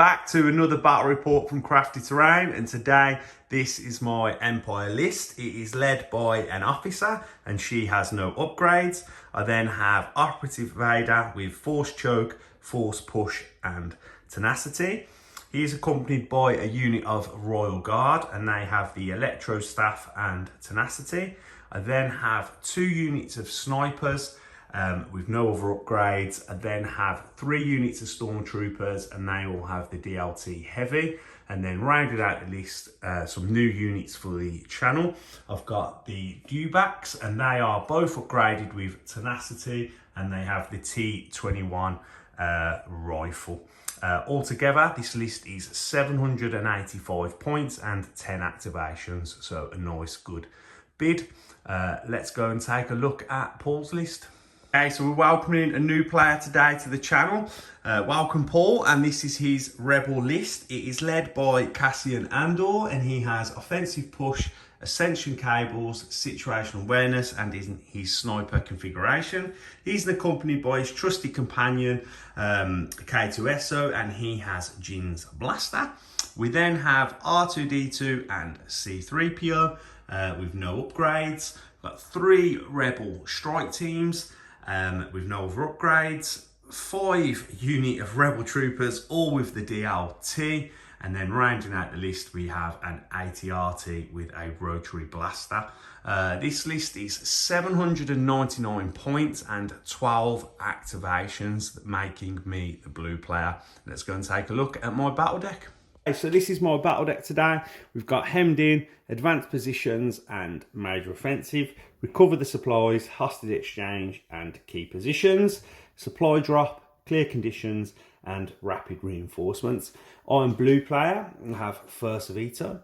back to another battle report from Crafty Terrain, and today this is my Empire list. It is led by an officer and she has no upgrades. I then have Operative Vader with Force Choke, Force Push and Tenacity. He is accompanied by a unit of Royal Guard and they have the Electro Staff and Tenacity. I then have 2 units of Snipers with no other upgrades. I then have 3 units of Stormtroopers and they all have the DLT Heavy. And then rounded out the list, some new units for the channel. I've got the Dewbacks and they are both upgraded with Tenacity and they have the T21 rifle. Altogether, this list is 785 points and 10 activations, so a nice good bid. Let's go and take a look at Paul's list. Okay, so we're welcoming a new player today to the channel. Welcome Paul, and this is his Rebel list. It is led by Cassian Andor and he has Offensive Push, Ascension Cables, Situational Awareness and his Sniper configuration. He's accompanied by his trusty companion K2SO and he has Jin's Blaster. We then have R2D2 and C3PO with no upgrades. We've got 3 Rebel strike teams with no other upgrades. 5 unit of Rebel Troopers, all with the DLT. And then rounding out the list, we have an AT-RT with a Rotary Blaster. This list is 799 points and 12 activations, making me the blue player. Let's go and take a look at my battle deck. Okay, so this is my battle deck today. We've got Hemmed In, Advanced Positions and Major Offensive, Recover the Supplies, Hostage Exchange and Key Positions, Supply Drop, Clear Conditions and Rapid Reinforcements. I'm blue player and have First Veto,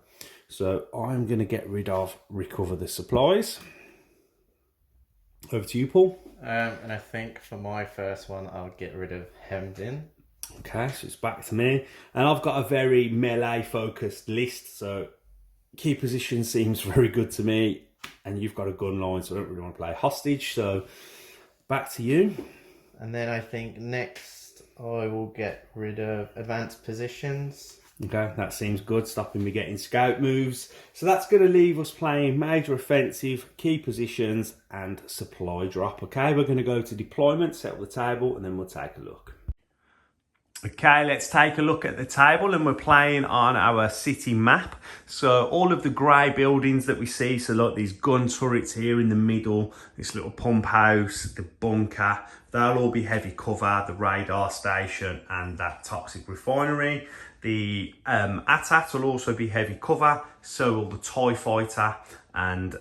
so I'm going to get rid of Recover the Supplies. Over to you, Paul. And I think for my first one, I'll get rid of Hemmed In. Okay, so it's back to me. And I've got a very melee focused list, so Key Position seems very good to me. And you've got a gun line, so I don't really want to play hostage. So back to you. And then I think next I will get rid of Advanced Positions. Okay, that seems good, stopping me getting scout moves. So that's going to leave us playing Major Offensive, Key Positions and Supply Drop. Okay, we're going to go to Deployment, settle the table, and then we'll take a look. Okay, let's take a look at the table, and we're playing on our city map. So all of the grey buildings that we see, so like these gun turrets here in the middle, this little pump house, the bunker, they'll all be heavy cover, the radar station and that toxic refinery. The AT-AT will also be heavy cover, so will the TIE Fighter and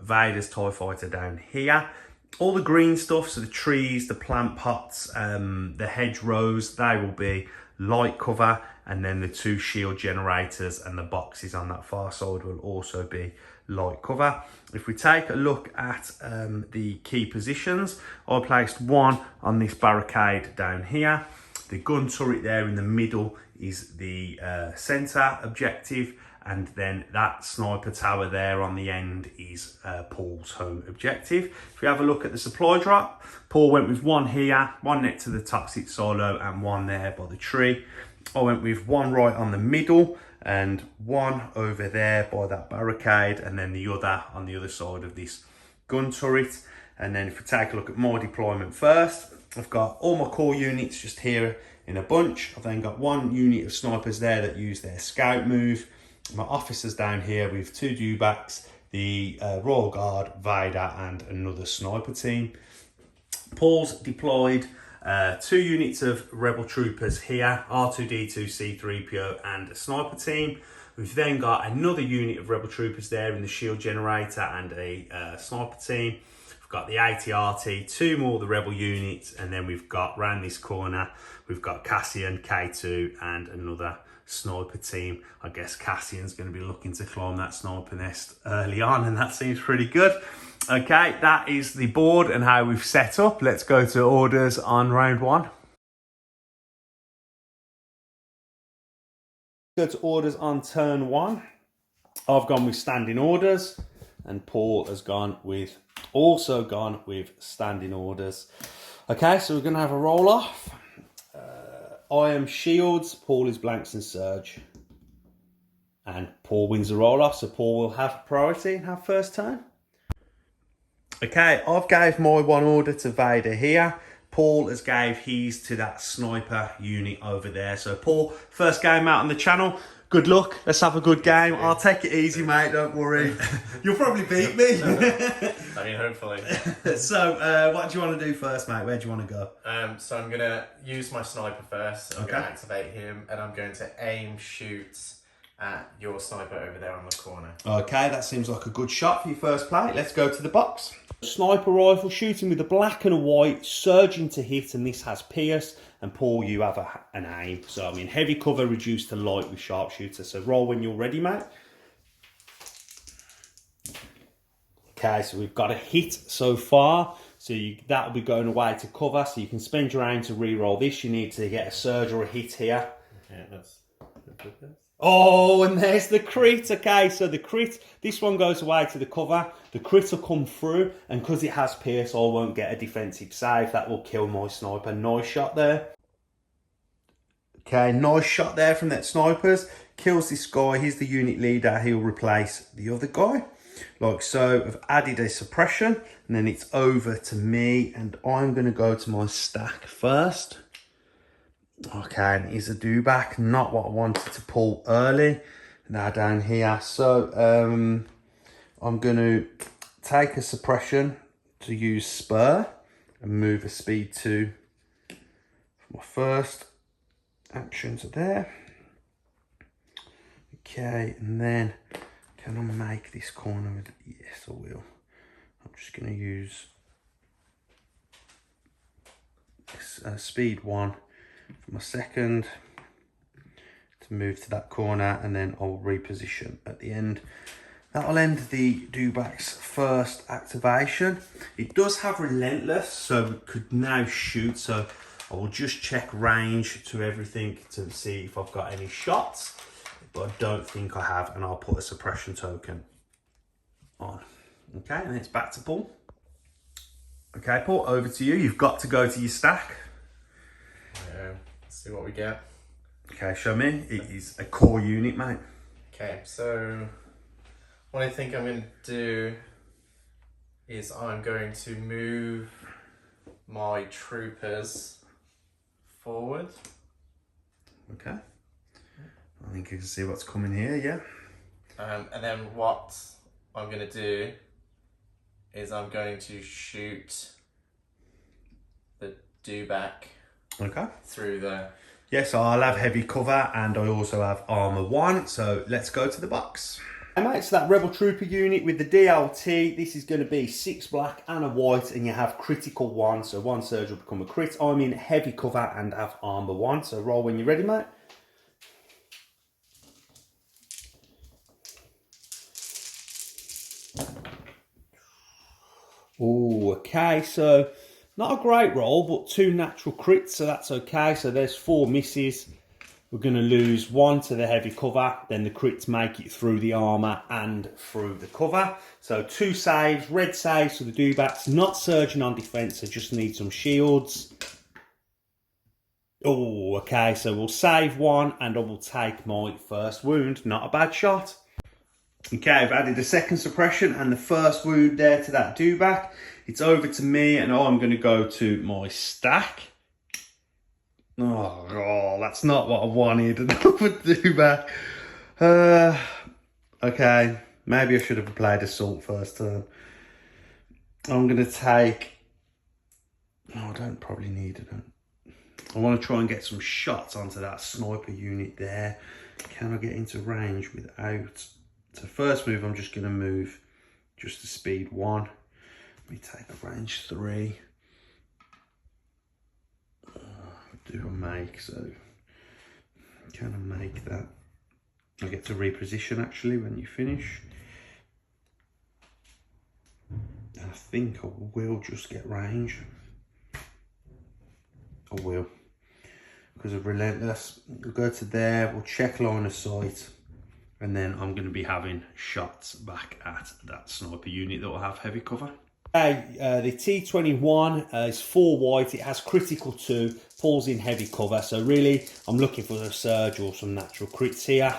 Vader's TIE Fighter down here. All the green stuff, so the trees, the plant pots, the hedgerows, they will be light cover, and then the 2 shield generators and the boxes on that far side will also be light cover. If we take a look at the key positions, I placed 1 on this barricade down here. The gun turret there in the middle is the centre objective, and then that sniper tower there on the end is Paul's home objective. If we have a look at the supply drop, Paul went with 1 here, 1 next to the toxic silo and 1 there by the tree. I went with 1 right on the middle and 1 over there by that barricade, and then the other on the other side of this gun turret. And then if we take a look at my deployment first, I've got all my core units just here in a bunch. I've then got 1 unit of snipers there that use their scout move. My officers down here with 2 Dewbacks, the Royal Guard, Vader and another sniper team. Paul's deployed 2 units of Rebel Troopers here, R2D2, C3PO and a sniper team. We've then got another unit of Rebel Troopers there in the shield generator and a sniper team. We've got the AT-RT, 2 more of the Rebel units, and then we've got round this corner, we've got Cassian, K2 and another sniper team. I guess Cassian's going to be looking to climb that sniper nest early on, and that seems pretty good. Okay, that is the board and how we've set up. Let's go to orders on round 1. Go to orders on turn 1. I've gone with standing orders and Paul has also gone with standing orders. Okay, so we're going to have a roll off. I am shields, Paul is blanks and surge. And Paul wins the roll-off, so Paul will have priority and have first turn. Okay, I've gave my one order to Vader here. Paul has gave his to that sniper unit over there. So Paul, first game out on the channel. Good luck. Let's have a good game. I'll take it easy, mate. Don't worry. You'll probably beat me. I mean, hopefully. So, what do you want to do first, mate? Where do you want to go? So I'm going to use my sniper first. I'm going to activate him, and I'm going to aim shoot at your sniper over there on the corner. Okay, that seems like a good shot for your first play. Let's go to the box. Sniper rifle, shooting with a black and a white, surging to hit, and this has pierce. And Paul, you have an aim. So, I mean, heavy cover reduced to light with sharpshooter. So roll when you're ready, mate. Okay, so we've got a hit so far. So that'll be going away to cover. So you can spend your aim to re-roll this. You need to get a surge or a hit here. Okay, that's good. Oh, and there's the crit. Okay, so the crit, this one goes away to the cover. The crit will come through, and because it has pierce, I won't get a defensive save. That will kill my sniper. Nice shot there. Okay, nice shot there from that snipers. Kills this guy. He's the unit leader. He'll replace the other guy. Like so. I've added a suppression, and then it's over to me, and I'm going to go to my stack first. Okay, and here's a Dewback, not what I wanted to pull early. Now down here, so I'm going to take a suppression to use spur and move a speed 2 for my first actions are there. Okay, and then can I make this corner with, yes I will. I'm just going to use this, speed 1 for my second to move to that corner, and then I'll reposition at the end. That'll end the Dewbacks' first activation. It does have relentless, so we could now shoot. So I will just check range to everything to see if I've got any shots, but I don't think I have, and I'll put a suppression token on. Okay, and it's back to Paul. Okay, Paul, over to you. You've got to go to your stack. Let's see what we get. Okay, show me. It is a core unit, mate. Okay, so what I think I'm going to do is I'm going to move my troopers forward. Okay. I think you can see what's coming here, yeah. And then what I'm going to do is I'm going to shoot the Dewback through the... Yes, I'll have heavy cover, and I also have armor 1. So let's go to the box. Hey mate, so that Rebel Trooper unit with the DLT, this is going to be 6 black and a white, and you have critical 1. So 1 surge will become a crit. I'm in heavy cover and have armor 1. So roll when you're ready, mate. Oh, okay, so not a great roll, but 2 natural crits, so that's okay. So there's 4 misses. We're going to lose 1 to the heavy cover, then the crits make it through the armour and through the cover. So 2 saves, red saves for the Dewbacks, not surging on defence, so just need some shields. Oh, okay, so we'll save 1 and I will take my first wound. Not a bad shot. Okay, I've added a second suppression and the first wound there to that Dewback. It's over to me, and I'm going to go to my stack. Oh, that's not what I wanted. Another Dewback. Okay, maybe I should have played Assault first turn. I'm going to take... Oh, I don't probably need it. I want to try and get some shots onto that sniper unit there. Can I get into range without... So first move, I'm just going to move just to speed 1. Let me take a range 3. Do I make, so can I make that? I get to reposition actually when you finish. And I think I will just get range. I will. Because of relentless. We'll go to there, we'll check line of sight. And then I'm going to be having shots back at that sniper unit that will have heavy cover. The T21 is 4 white. It has critical 2. Paul's in heavy cover. So really, I'm looking for a surge or some natural crits here.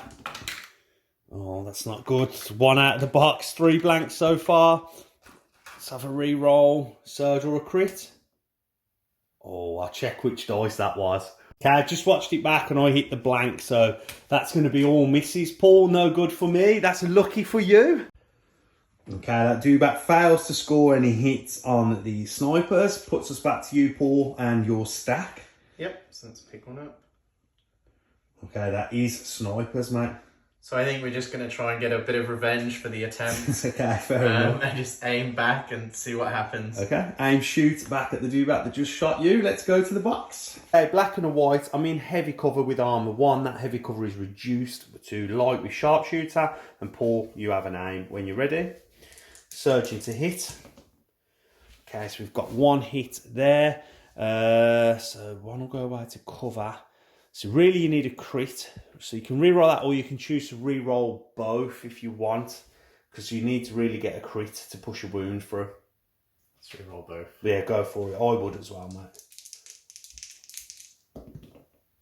Oh, that's not good. 1 out of the box. 3 blanks so far. Let's have a re-roll. Surge or a crit. Oh, I'll check which dice that was. Okay, I just watched it back and I hit the blank. So that's going to be all misses. Paul, no good for me. That's lucky for you. Okay, that Dewback fails to score any hits on the snipers. Puts us back to you, Paul, and your stack. Yep, so let's pick one up. Okay, that is snipers, mate. So I think we're just going to try and get a bit of revenge for the attempt. Okay, fair enough. And just aim back and see what happens. Okay, aim shoot back at the Dewback that just shot you. Let's go to the box. Okay, black and a white. I'm in heavy cover with armour 1. That heavy cover is reduced to light with sharpshooter. And Paul, you have an aim when you're ready. Surging to hit. Okay, so we've got 1 hit there. So 1 will go away to cover. So really you need a crit. So you can re-roll that or you can choose to re-roll both if you want. Because you need to really get a crit to push a wound through. Let's re-roll both. Yeah, go for it. I would as well, mate.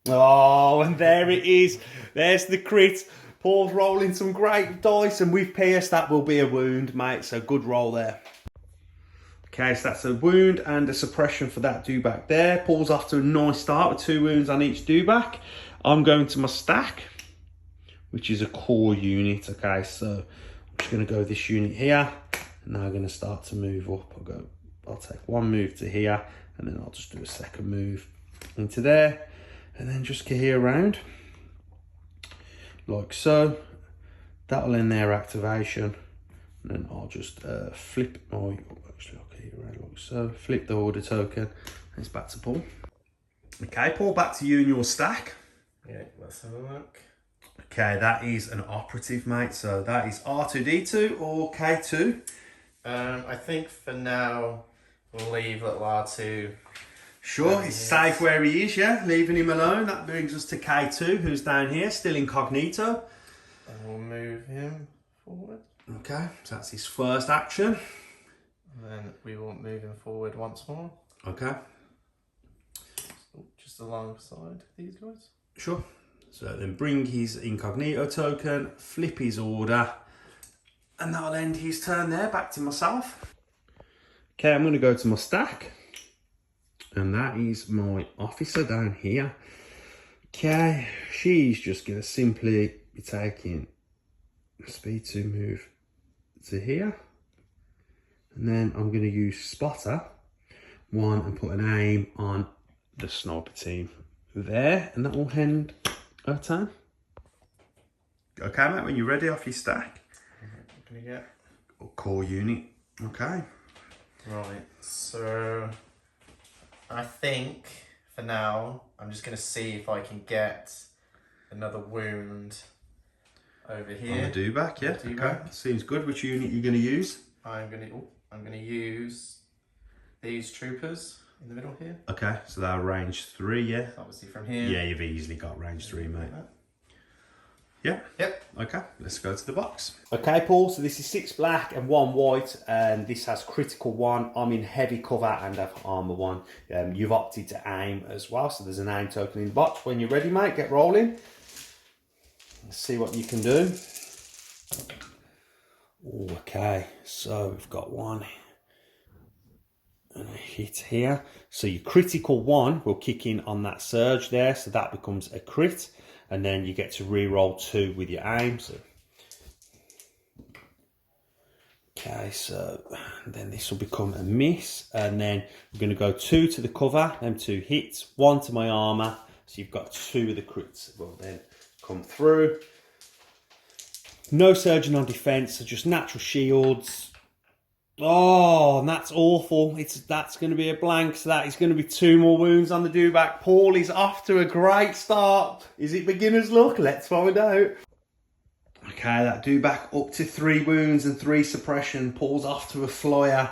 Oh, and there it is. There's the crit. Paul's rolling some great dice, and with Pierce, that will be a wound, mate. So good roll there. Okay, so that's a wound and a suppression for that Dewback there. Paul's off to a nice start with 2 wounds on each Dewback. I'm going to my stack, which is a core unit. Okay, so I'm just going to go this unit here, and now I'm going to start to move up. I'll take 1 move to here, and then I'll just do a 2nd move into there, and then just get here around. Like so. That'll end their activation, and then I'll just flip my like so. Flip the order token, and it's back to Paul. Okay, Paul, back to you and your stack. Yeah, let's have a look. Okay, that is an operative, mate. So that is R2D2 or K2. I think for now we'll leave little R2. Sure, he's safe where he is, yeah? Leaving him alone. That brings us to K2, who's down here, still incognito. And we'll move him forward. Okay, so that's his first action. And then we will move him forward once more. Okay. Just alongside these guys. Sure. So then bring his incognito token, flip his order, and that'll end his turn there, back to myself. Okay, I'm going to go to my stack. And that is my officer down here. Okay, she's just going to simply be taking a speed 2 move to here. And then I'm going to use spotter 1 and put an aim on the sniper team there. And that will end our turn. Okay, mate, when you're ready off your stack. What can you get? Core unit. Okay. Right, so I think for now I'm just going to see if I can get another wound over here. On the Dewback, yeah. Dewback. Okay. Seems good. Which unit you're going to use? I'm going to use these troopers in the middle here. Okay, so they're range 3, yeah. Obviously from here. Yeah, you've easily got range 3, mate. Yeah. Yep. Okay, let's go to the box. Okay, Paul, so this is 6 black and 1 white, and this has critical 1. I'm in heavy cover and have armor 1. You've opted to aim as well, so there's an aim token in the box. When you're ready, mate, get rolling. Let's see what you can do. Ooh, okay, so we've got 1 and a hit here. So your critical 1 will kick in on that surge there, so that becomes a crit. And then you get to re-roll 2 with your aim. So. Okay, so then this will become a miss. And then we're going to go 2 to the cover, them 2 hits, 1 to my armour. So you've got 2 of the crits will then come through. No surging on defence, so just natural shields. Oh, and that's awful. That's going to be a blank, so that is going to be 2 more wounds on the Dewback. Paul is off to a great start. Is it beginner's luck? Let's find out. Okay, that Dewback up to 3 wounds and 3 suppression. Paul's off to a flyer.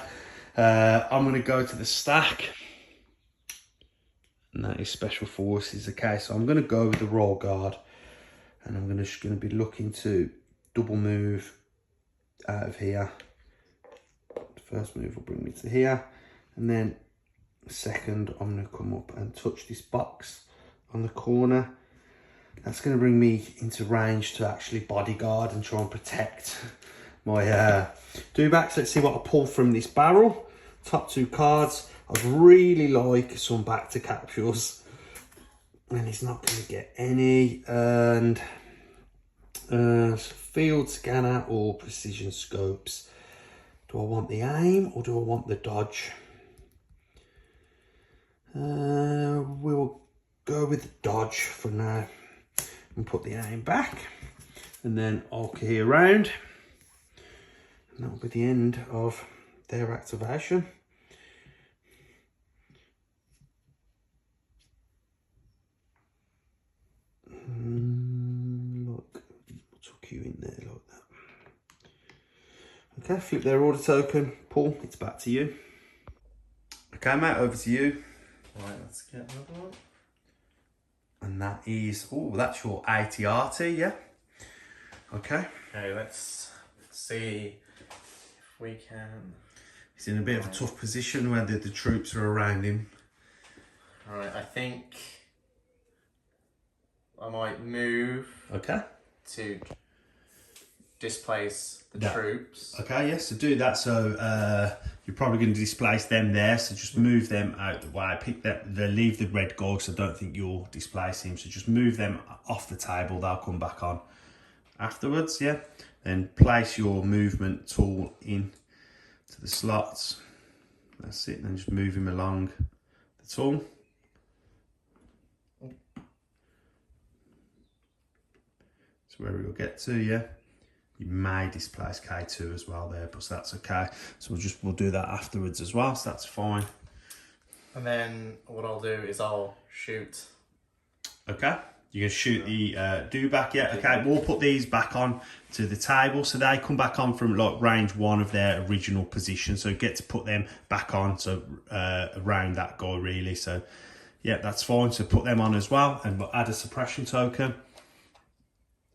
I'm going to go to the stack. And that is special forces. Okay, so I'm going to go with the royal guard. And I'm just going to be looking to double move out of here. First move will bring me to here, and then second I'm going to come up and touch this box on the corner. That's going to bring me into range to actually bodyguard and try and protect my Dewbacks. Let's see what I pull from this barrel. Top 2 cards. I'd really like some back to captures, and he's not going to get any. And field scanner or precision scopes. Do I want the aim or do I want the dodge? We'll go with the dodge for now and put the aim back, and then I'll key around, and that'll be the end of their activation. Look, tuck you in there like that. Okay, flip their order token. Paul, it's back to you. Okay, mate, over to you. Right, let's get another one. And that is, oh, that's your ATRT, yeah? Okay. Okay, let's see if we can. He's in a bit of a tough position where the troops are around him. Right, I think I might move Okay. to displace the troops. Okay, yes, to do that, so you're probably going to displace them there, so just move them out the way. Pick that, they leave the red guy, so I don't think you'll displace him, so just move them off the table, they'll come back on afterwards, yeah? Then place your movement tool in to the slots. That's it, then just move him along the tool. That's where we'll get to, yeah? You may displace K2 as well there, but that's okay. So we'll do that afterwards as well, so that's fine. And then what I'll do is I'll shoot. Okay, you're gonna shoot the Dewback, yeah? Okay, we'll put these back on to the table, so they come back on from like range 1 of their original position, so get to put them back on, so around that guy really. So yeah, that's fine, so put them on as well, and we'll add a suppression token.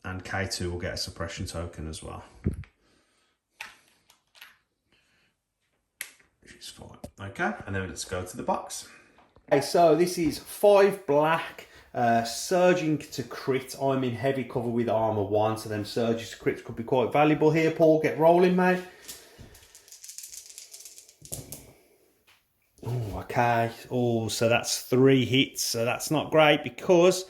And K2 will get a suppression token as well. Which is fine. Okay, and then let's go to the box. Okay, so this is 5 black, surging to crit. I'm in heavy cover with armor 1, so them surges to crits could be quite valuable here. Paul, get rolling, mate. Oh, okay. Oh, so that's 3 hits, so that's not great because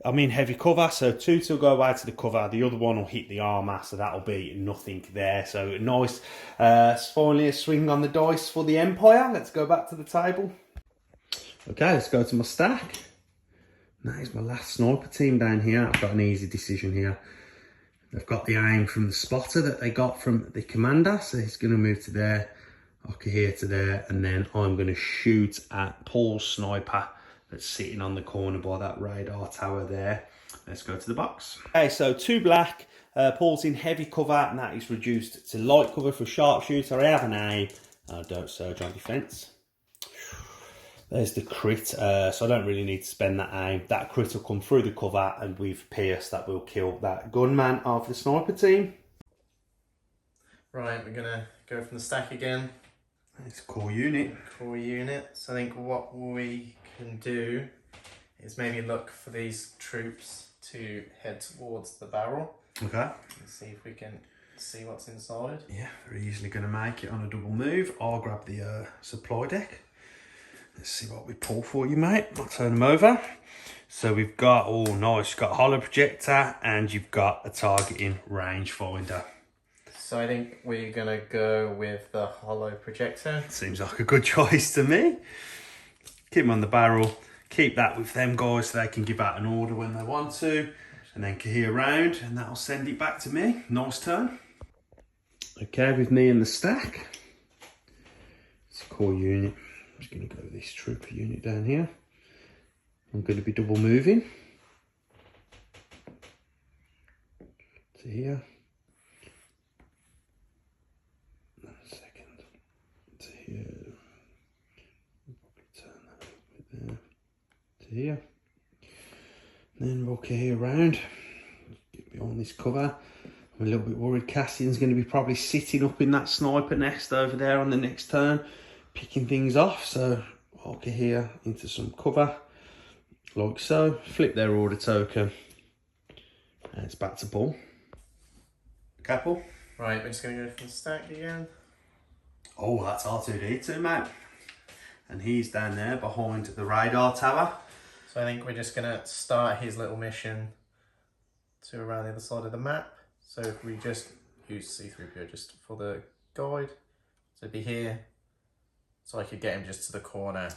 I'm in heavy cover, so 2 will go away to the cover, the other one will hit the armour, so that'll be nothing there. So nice, finally a swing on the dice for the Empire. Let's go back to the table. Okay, let's go to my stack. That is my last sniper team down here. I've got an easy decision here. They've got the aim from the spotter that they got from the commander, so he's going to move to there, okay, here to there, and then I'm going to shoot at Paul's sniper that's sitting on the corner by that radar tower there. Let's go to the box. Okay, so 2 black. Paul's in heavy cover, and that is reduced to light cover for sharpshooter. I have an aim. I don't surge on defence. There's the crit, so I don't really need to spend that aim. That crit will come through the cover, and with Pierce, that will kill that gunman of the sniper team. Right, we're gonna go from the stack again. It's core unit. Core unit. So I think what we can do is maybe look for these troops to head towards the barrel. Okay. And see if we can see what's inside. Yeah, they're easily going to make it on a double move. I'll grab the supply deck. Let's see what we pull for you, mate. I'll turn them over. So we've got, oh nice, you've got a hollow projector and you've got a targeting rangefinder. So I think we're gonna go with the hollow projector. Seems like a good choice to me. Keep them on the barrel. Keep that with them guys so they can give out an order when they want to. And then key around and that'll send it back to me. Nice turn. Okay, with me in the stack. It's a core unit. I'm just going to go with this trooper unit down here. I'm going to be double moving to here. A second. To here. Probably turn that over there. To here. Then we'll key around. Get behind this cover. I'm a little bit worried Cassian's going to be probably sitting up in that sniper nest over there on the next turn, picking things off. So I'll get here into some cover, like so. Flip their order token, and it's back to Paul. Okay, Paul. Right, we're just going to go for the stack again. Oh, that's R2D2, mate. And he's down there behind the radar tower. So I think we're just going to start his little mission to around the other side of the map. So if we just use C3PO just for the guide, so it'd be here. So I could get him just to the corner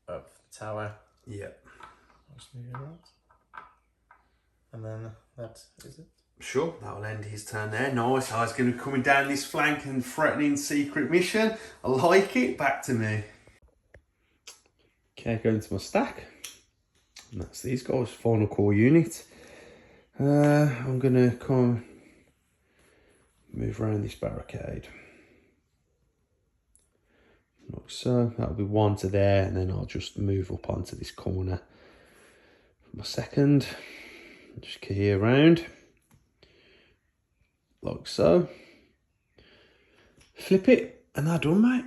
of the tower. Yep. I'll just move him out. And then that is it. Sure, that'll end his turn there. Nice. I was going to be coming down this flank and threatening secret mission. I like it. Back to me. Okay, go into my stack. And that's these guys, final core unit. I'm going to come move around this barricade. Like so. That'll be one to there, and then I'll just move up onto this corner for my second. Just key around. Like so. Flip it, and that's done, mate.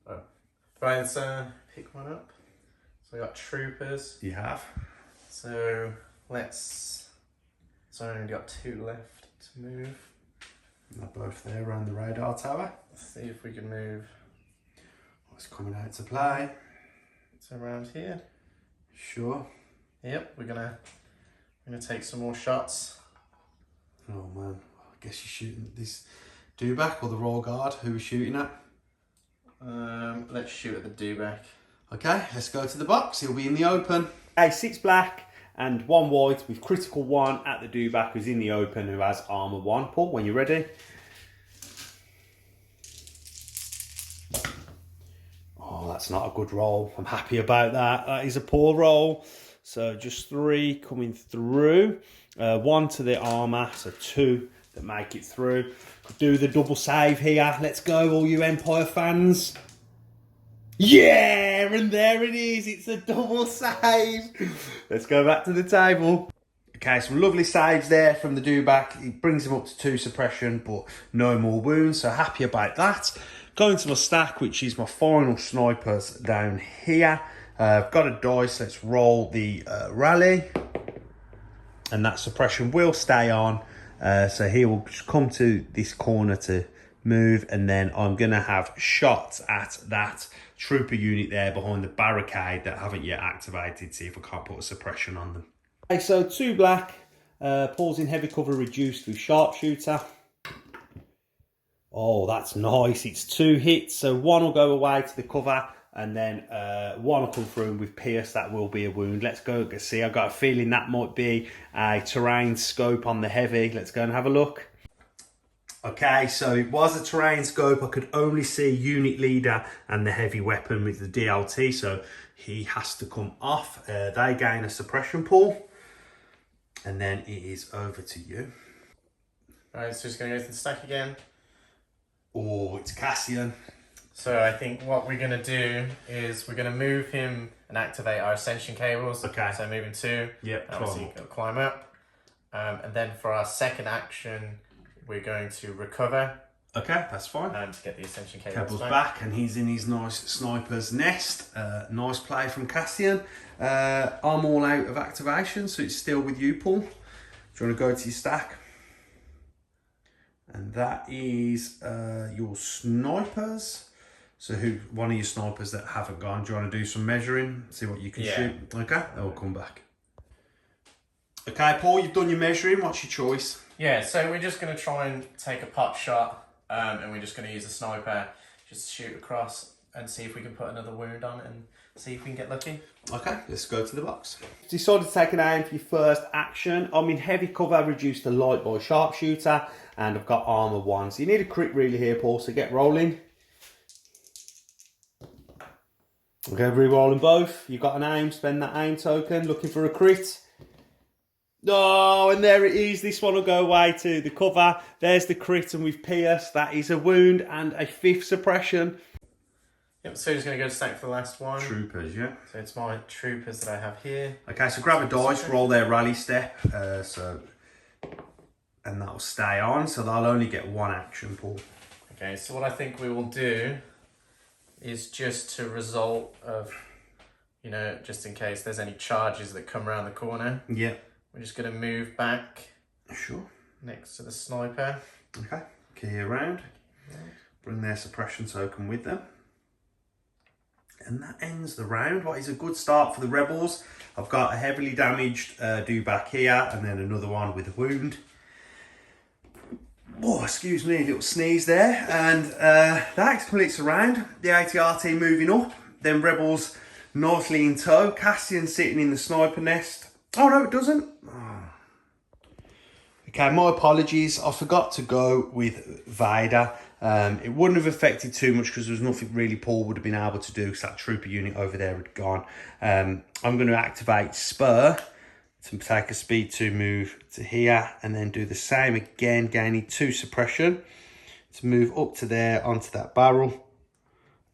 Oh. Right, let's pick one up. So we got troopers. You have. So I've only got 2 left to move. They're both there around the radar tower. Let's see if we can move What's coming out to play? to around here. Sure. Yep, we're gonna take some more shots. Oh man, I guess you're shooting at this Dewback or the Royal Guard. Who are we shooting at? Let's shoot at the Dewback. Okay, let's go to the box. He'll be in the open. Okay, 6 black and 1 white with critical 1 at the Dewback, who's in the open, who has armor 1. Paul, when you're ready. Oh, that's not a good roll. I'm happy about that. That is a poor roll. So just 3 coming through. 1 to the armor, so 2 that make it through. Could do the double save here. Let's go, all you Empire fans. Yeah, and there it is. It's a double save. Let's go back to the table. Okay, some lovely saves there from the Dewback. It brings him up to 2 suppression, but no more wounds, so happy about that. Going to my stack, which is my final snipers down here. I've got a dice. Let's roll the rally. And that suppression will stay on. So he will just come to this corner to move, and then I'm going to have shots at that trooper unit there behind the barricade that haven't yet activated, see if I can't put a suppression on them. Okay, so 2 black, Paul's in heavy cover reduced with sharpshooter. Oh, that's nice. It's 2 hits, so 1 will go away to the cover, and then 1 will come through, and with pierce that will be a wound. Let's go see. I've got a feeling that might be a terrain scope on the heavy. Let's go and have a look. Okay, so it was a terrain scope. I could only see unit leader and the heavy weapon with the DLT, so he has to come off. They gain a suppression pool, and then it is over to you. Alright, so just going to go to the stack again. Oh, it's Cassian. So I think what we're going to do is we're going to move him and activate our ascension cables. Okay. So moving 2. Yep, obviously climb up. And then for our second action, we're going to recover. Okay, that's fine. And to get the ascension cables back, and he's in his nice sniper's nest. Nice play from Cassian. I'm all out of activation, so it's still with you, Paul. Do you want to go to your stack? And that is your snipers. So one of your snipers that haven't gone, do you want to do some measuring? See what you can shoot? Okay, they'll come back. Okay, Paul, you've done your measuring. What's your choice? Yeah, so we're just going to try and take a pot shot, and we're just going to use a sniper, just shoot across and see if we can put another wound on it and see if we can get lucky. Okay, let's go to the box. Decided to take an aim for your first action. I'm in heavy cover, reduced to light by sharpshooter, and I've got armor 1. So you need a crit really here, Paul, so get rolling. Okay, re-rolling both. You've got an aim, spend that aim token, looking for a crit. Oh, and there it is. This one will go away to the cover. There's the crit, and we've pierced. That is a wound and a 5th suppression. Yep, so just going to go to stack for the last one. Troopers, yeah. So it's my troopers that I have here. Okay, so grab a dice, roll their rally step. and that'll stay on, so they'll only get one action, Paul. Okay, so what I think we will do is just to result of, you know, just in case there's any charges that come around the corner. Yeah. We're just going to move back. Sure. Next to the sniper. Okay. Key around. Bring their suppression token with them. And that ends the round. What is a good start for the rebels? I've got a heavily damaged Dewback here, and then another one with a wound. Oh, excuse me, a little sneeze there. And that completes the round. The ATRT moving up. Then rebels nicely in tow. Cassian sitting in the sniper nest. Oh no, it doesn't. Oh. Okay, my apologies. I forgot to go with Vader. It wouldn't have affected too much because there was nothing really Paul would have been able to do because that trooper unit over there had gone. I'm going to activate Spur to take a speed 2 move to here, and then do the same again, gaining 2 suppression to move up to there onto that barrel.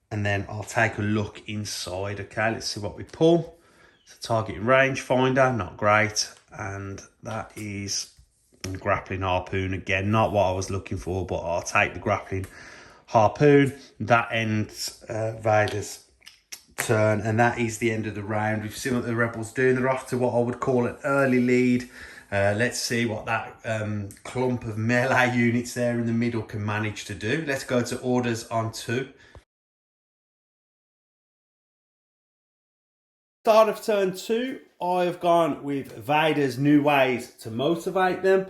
And then I'll take a look inside. Okay, let's see what we pull. So targeting range finder, not great. And that is grappling harpoon again, not what I was looking for, but I'll take the grappling harpoon. That ends Vader's turn, and that is the end of the round. We've seen what the rebels doing. They're off to what I would call an early lead. Let's see what that clump of melee units there in the middle can manage to do. Let's go to orders on 2. Start of turn 2, I have gone with Vader's new ways to motivate them.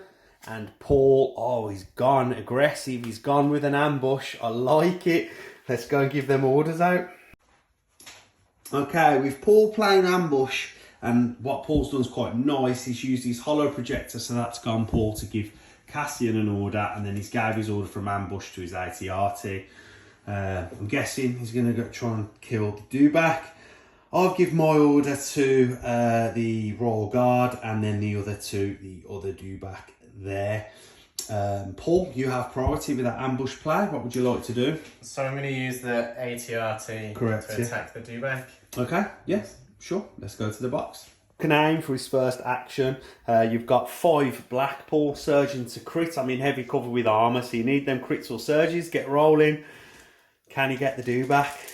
And Paul, oh, he's gone aggressive. He's gone with an ambush. I like it. Let's go and give them orders out. Okay, with Paul playing ambush, and what Paul's done is quite nice. He's used his hollow projector, so that's gone Paul to give Cassian an order, and then he's gave his order from ambush to his ATRT. I'm guessing he's going to go try and kill the Dewback. I'll give my order to the Royal Guard, and then the other to the other Dewback there. Paul, you have priority with that ambush play. What would you like to do? So I'm going to use the ATRT to attack the Dewback. Okay, yes, sure. Let's go to the box. Can aim for his first action. You've got 5 black, Paul, surging to crit. I'm in heavy cover with armour, so you need them crits or surges. Get rolling. Can he get the Dewback?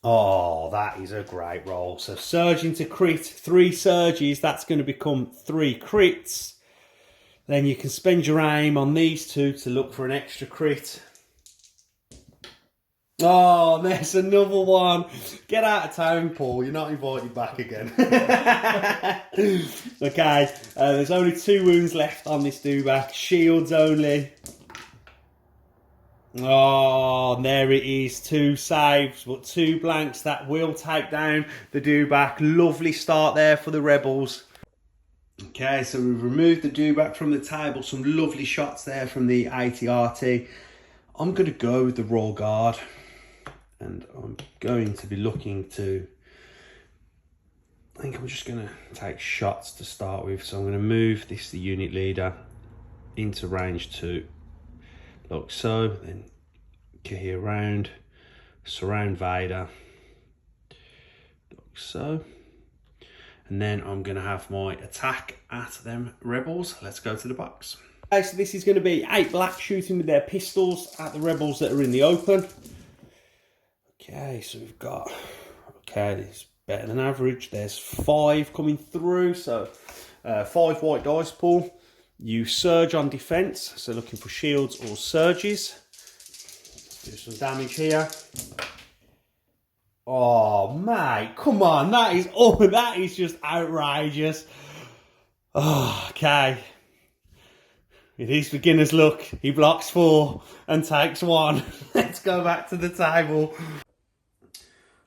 Oh, that is a great roll. So surging to crit, 3 surges, that's going to become 3 crits. Then you can spend your aim on these 2 to look for an extra crit. Oh, there's another one. Get out of town, Paul. You're not invited back again. Okay, there's only 2 wounds left on this Dewback. Shields only. Oh, and there it is. 2 saves, but 2 blanks. That will take down the Dewback. Lovely start there for the rebels. Okay, so we've removed the Dewback from the table. Some lovely shots there from the ATRT. I'm going to go with the Royal Guard. And I'm going to be looking to... I think I'm just going to take shots to start with. So I'm going to move this, the unit leader, into range 2. Like so, then key around, surround Vader, like so. And then I'm going to have my attack at them rebels. Let's go to the box. Okay, so this is going to be 8 black shooting with their pistols at the rebels that are in the open. Okay, so we've got, okay, this is better than average. There's 5 coming through, so 5 white dice, Paul. You surge on defense, so looking for shields or surges. Do some damage here. Oh, mate, come on, that is just outrageous. Oh, okay. It is beginner's luck. He blocks 4 and takes 1. Let's go back to the table.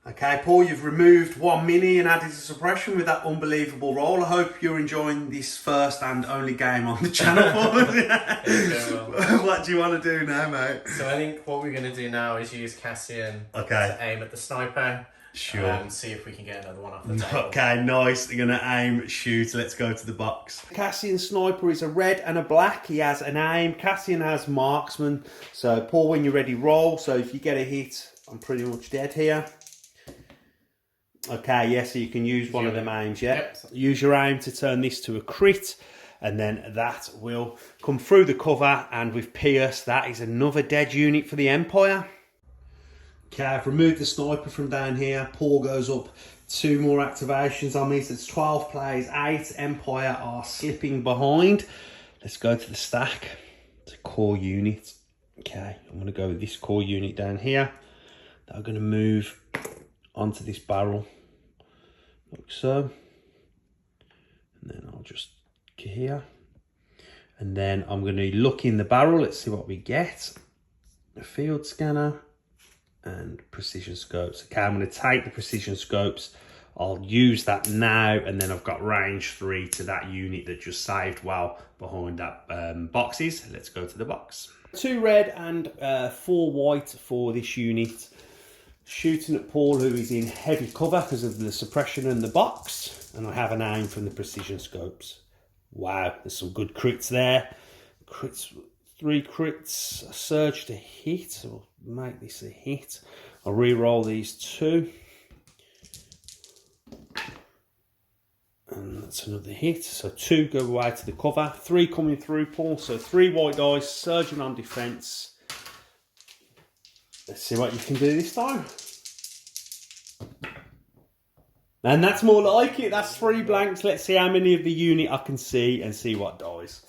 Okay, Paul, you've removed 1 mini and added a suppression with that unbelievable roll. I hope you're enjoying this first and only game on the channel. What do you want to do now, mate? So I think what we're going to do now is use Cassian to aim at the sniper. Sure. And see if we can get another one off the table. Okay, nice. They're going to aim, shoot. Let's go to the box. Cassian's sniper is a red and a black. He has an aim. Cassian has marksman. So, Paul, when you're ready, roll. So if you get a hit, I'm pretty much dead here. Okay, yeah, so you can use one of them aims, yeah. Yep. Use your aim to turn this to a crit, and then that will come through the cover, and with Pierce, that is another dead unit for the Empire. Okay, I've removed the sniper from down here. Paul goes up 2 more activations on me, so it's 12 plays, 8. Empire are slipping behind. Let's go to the stack. It's a core unit. Okay, I'm going to go with this core unit down here. That I'm going to move onto this barrel, like so. And then I'll just get here. And then I'm going to look in the barrel. Let's see what we get. A field scanner and precision scopes. Okay, I'm going to take the precision scopes. I'll use that now, and then I've got range 3 to that unit that just saved well behind that boxes. Let's go to the box. 2 red and 4 white for this unit. Shooting at Paul, who is in heavy cover because of the suppression in the box, and I have an aim from the precision scopes. Wow, there's some good crits there. Crits, 3 crits, a surge to hit, so we'll make this a hit. I'll re-roll these 2. And that's another hit, so 2 go away to the cover. 3 coming through, Paul, so 3 white dice, surging on defence. Let's see what you can do this time. And that's more like it. That's 3 blanks. Let's see how many of the unit I can see and see what dies.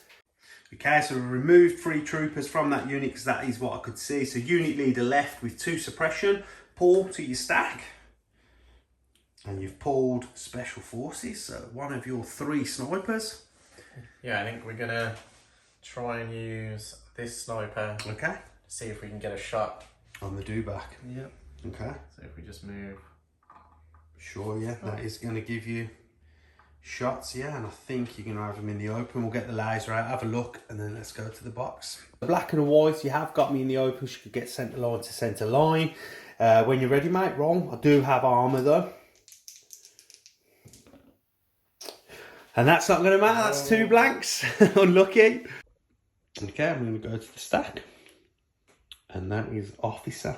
Okay, so we removed 3 troopers from that unit because that is what I could see. So unit leader left with 2 suppression. Paul, to your stack. And you've pulled special forces. So one of your 3 snipers. Yeah, I think we're going to try and use this sniper. Okay. See if we can get a shot. On the Dewback. Yep. Okay. So if we just move. Sure, yeah. That is going to give you shots, yeah. And I think you're going to have them in the open. We'll get the laser out, have a look, and then let's go to the box. The black and the white, you have got me in the open. You could get centre line to centre line. When you're ready, mate, roll. I do have armour, though. And that's not going to matter. That's 2 blanks. Unlucky. Okay, I'm going to go to the stack. And that is officer.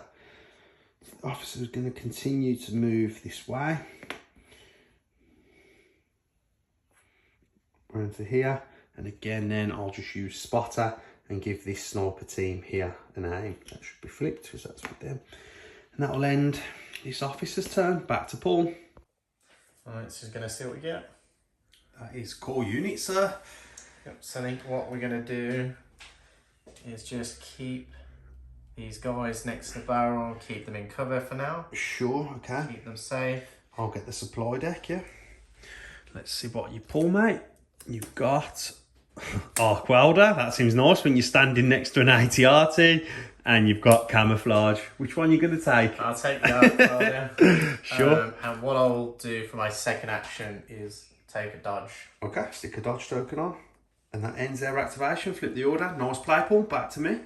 The officer is going to continue to move this way. Around to here. And again, then I'll just use spotter and give this sniper team here an aim. That should be flipped because that's with them. And that will end this officer's turn. Back to Paul. Alright, so we're going to see what we get. That is core unit, sir. Yep, so I think what we're going to do is just keep these guys next to the barrel, keep them in cover for now. Sure, okay. Keep them safe. I'll get the supply deck, yeah. Let's see what you pull, mate. You've got arc welder. That seems nice when you're standing next to an AT-RT. And you've got camouflage. Which one are you going to take? I'll take the arc welder. Sure. And what I'll do for my second action is take a dodge. Okay, stick a dodge token on. And that ends their activation. Flip the order. Nice play, Paul. Back to me.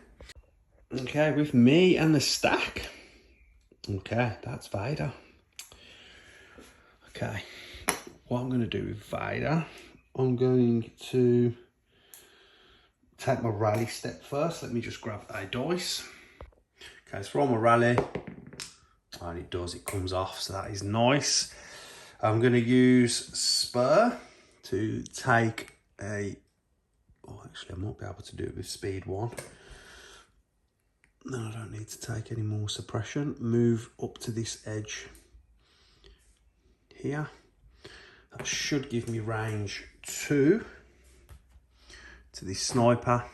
Okay, with me and the stack. Okay, that's Vader. Okay, what I'm going to do with Vader, I'm going to take my rally step first. Let me just grab a dice. Okay, so from a rally, and it does, it comes off, so that is nice. I'm going to use spur to take a, oh actually I might be able to do it with speed 1. Then I don't need to take any more suppression. Move up to this edge here. That should give me range 2 to this sniper,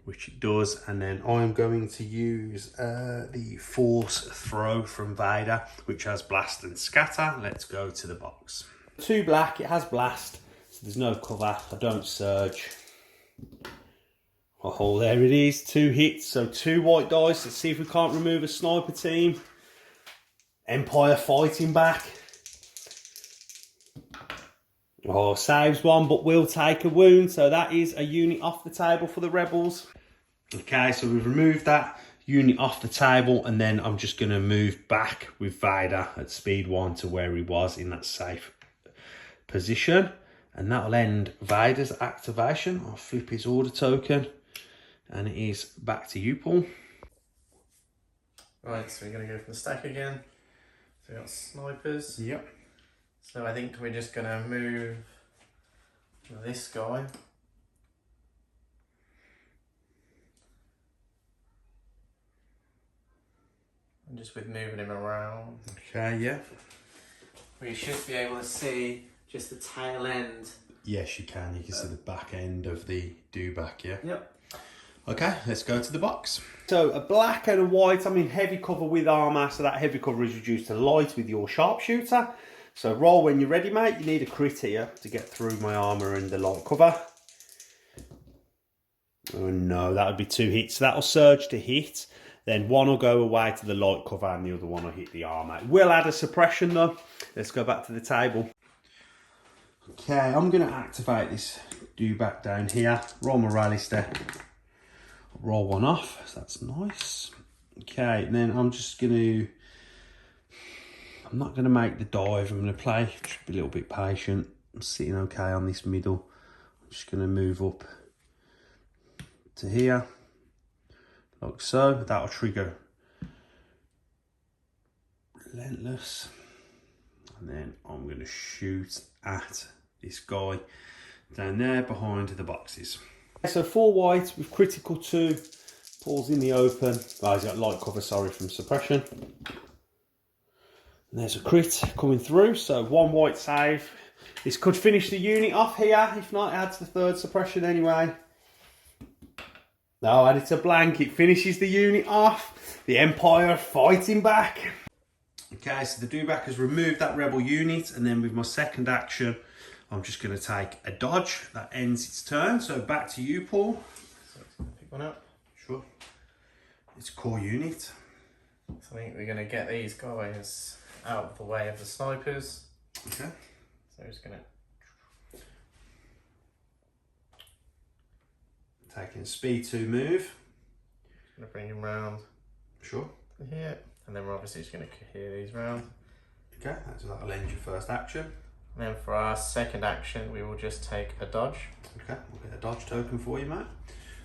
which it does. And then I'm going to use the force throw from Vader, which has blast and scatter. Let's go to the box. 2 black, it has blast, so there's no cover. I don't surge. Oh, there it is, 2 hits, so 2 white dice. Let's see if we can't remove a sniper team. Empire fighting back. Oh, saves 1, but will take a wound, so that is a unit off the table for the Rebels. Okay, so we've removed that unit off the table, and then I'm just going to move back with Vader at speed 1 to where he was in that safe position. And that'll end Vader's activation. I'll flip his order token. And it is back to you, Paul. Right, so we're going to go for the stack again. So we got snipers. Yep. So I think we're just going to move this guy. And just with moving him around, Okay, yeah. we should be able to see just the tail end. Yes, you can. You can see the back end of the Dewback, yeah? Yep. Okay, let's go to the box. So a black and a white, I'm in heavy cover with armour, so that heavy cover is reduced to light with your sharpshooter. So roll when you're ready, mate. You need a crit here to get through my armour and the light cover. Oh no, that would be 2 hits. So that'll surge to hit. Then one will go away to the light cover and the other one will hit the armour. We'll add a suppression though. Let's go back to the table. Okay, I'm going to activate this Dewback down here. Roll my rally step. Roll one off, so that's nice. Okay, then I'm just going to... I'm not going to make the dive. I'm going to play. Just be a little bit patient. I'm sitting okay on this middle. I'm just going to move up to here. Like so. That'll trigger Relentless. And then I'm going to shoot at this guy down there behind the boxes. So 4 white with critical 2. Paul's in the open. Oh, he's got light cover, sorry, from suppression. And there's a crit coming through. So 1 white save. This could finish the unit off here. If not, it adds the 3rd suppression anyway. No, and it's a blank. It finishes the unit off. The Empire fighting back. Okay, so the Dewback has removed that rebel unit, and then with my second action, I'm just going to take a dodge. That ends its turn. So back to you, Paul. So I'm going to pick one up. Sure. It's a core unit. So I think we're going to get these guys out of the way of the snipers. Okay. So just going to... Taking speed 2 move. Going to bring him round Sure. to here. And then we're obviously just going to clear these round. Okay, so that'll end your first action. And then for our second action, we will just take a dodge. Okay, we'll get a dodge token for you, mate.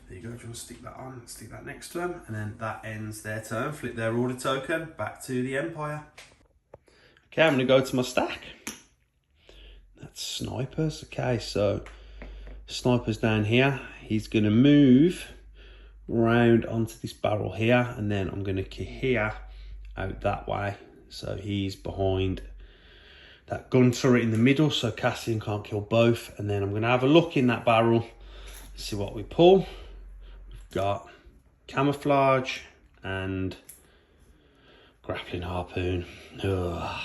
There you go, do you want to stick that on, stick that next to them, and then that ends their turn. Flip their order token, back to the Empire. Okay, I'm going to go to my stack. That's snipers. Okay, so sniper's down here. He's going to move round onto this barrel here, and then I'm going to here out that way. So he's behind that gun turret in the middle, so Cassian can't kill both. And then I'm going to have a look in that barrel, see what we pull. We've got camouflage and grappling harpoon. Ugh.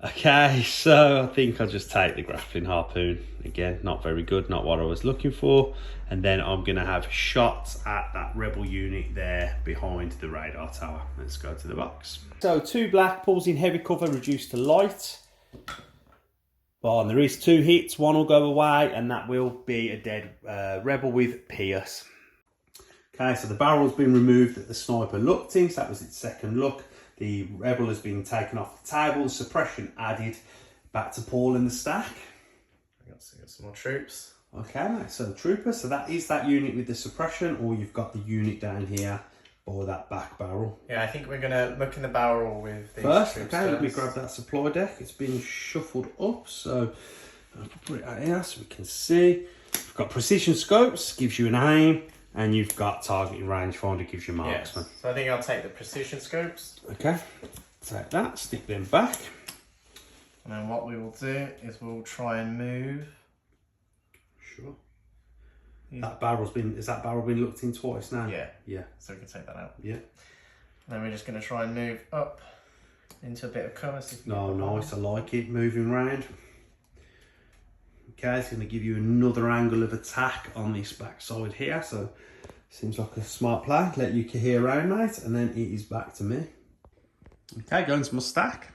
Okay, so I think I'll just take the grappling harpoon. Again, not very good, not what I was looking for. And then I'm going to have shots at that rebel unit there behind the radar tower. Let's go to the box. So 2 black, pulls in heavy cover, reduced to light. Well, and there is 2 hits, 1 will go away, and that will be a dead rebel with Pierce. Okay, so the barrel's been removed that the sniper looked in, so that was its second look. The rebel has been taken off the table, suppression added. Back to Paul in the stack. We got some more troops. Okay, mate, so trooper, so that is that unit with the suppression, or you've got the unit down here or that back barrel. Yeah, I think we're going to look in the barrel with these First, troops okay, let me first. grab that supply deck. It's been shuffled up, so I'll put it out here so we can see. We've got precision scopes, gives you an aim, and you've got targeting rangefinder, gives you marksman. Yes. So I think I'll take the precision scopes. Okay, take that, stick them back. And then what we will do is we'll try and move. Sure. That barrel's been, has that barrel been looked in twice now? Yeah. Yeah. So we can take that out. Yeah. And then we're just going to try and move up into a bit of cover. So No, nice, I like it, moving round. Okay, it's going to give you another angle of attack on this back side here, so seems like a smart play. Let you hear around, mate, and then it is back to me. Okay, going to my stack.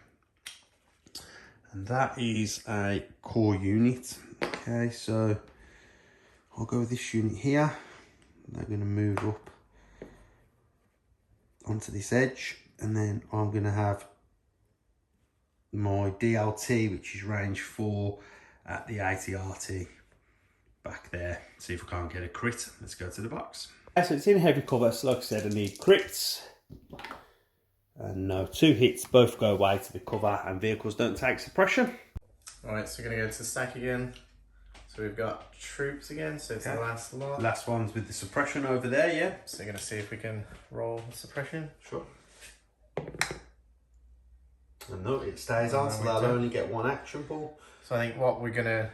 And that is a core unit. Okay, so I'll go with this unit here. They're going to move up onto this edge, and then I'm going to have my DLT, which is range 4 at the ATRT back there. See if I can't get a crit. Let's go to the box. So it's in heavy cover, so like I said, I need crits. And no, 2 hits, both go away to the cover, and vehicles don't take suppression. Alright, so we're going to go to stack again. So we've got troops again, so it's the last lot. Last one's with the suppression over there, yeah. So we're going to see if we can roll the suppression. Sure. And no, it stays on, so they'll only get 1 action ball. So I think what we're going to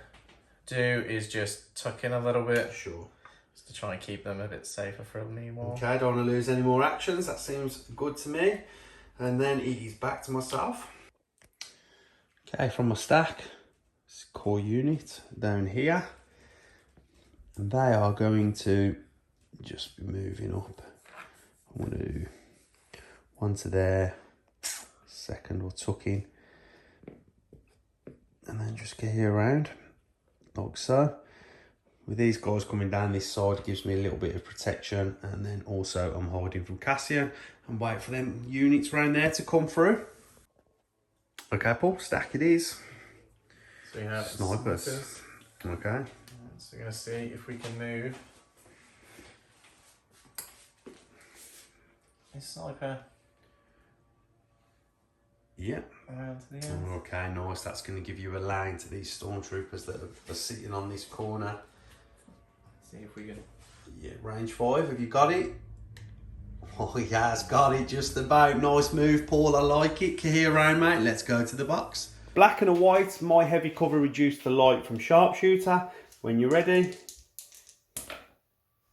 do is just tuck in a little bit. Sure. Just to try and keep them a bit safer for me more. Okay, I don't want to lose any more actions. That seems good to me. And then it is back to myself. Okay, from my stack, it's core unit down here. And they are going to just be moving up. I want to do 1 to there, 2nd will tuck in. And then just get here around, like so. With these guys coming down this side, it gives me a little bit of protection, and then also I'm hiding from Cassian and wait for them units around there to come through. Okay, Paul, stack it is. So we have snipers. Okay. So we're going to see if we can move this sniper Yeah. around to the end. Okay, nice. That's going to give you a lane to these stormtroopers that are sitting on this corner. See if we can. Yeah, range 5. Have you got it? Oh, he has got it just about. Nice move, Paul. I like it. Here around, mate. Let's go to the box. Black and a white. My heavy cover reduced to light from sharpshooter. When you're ready.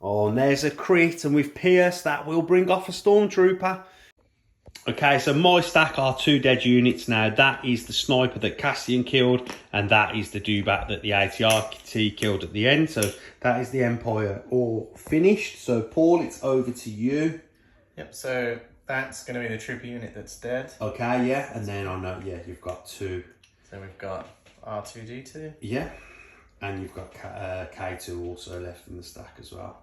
Oh, and there's a crit, and with Pierce, that will bring off a stormtrooper. Okay, so my stack are 2 dead units now. That is the sniper that Cassian killed, and that is the Dewback that the AT-RT killed at the end. So that is the Empire all finished. So Paul, it's over to you. Yep, so that's going to be the trooper unit that's dead. Okay, yeah, and then I know, yeah, you've got 2. So we've got R2-D2. Yeah, and you've got K2 also left in the stack as well.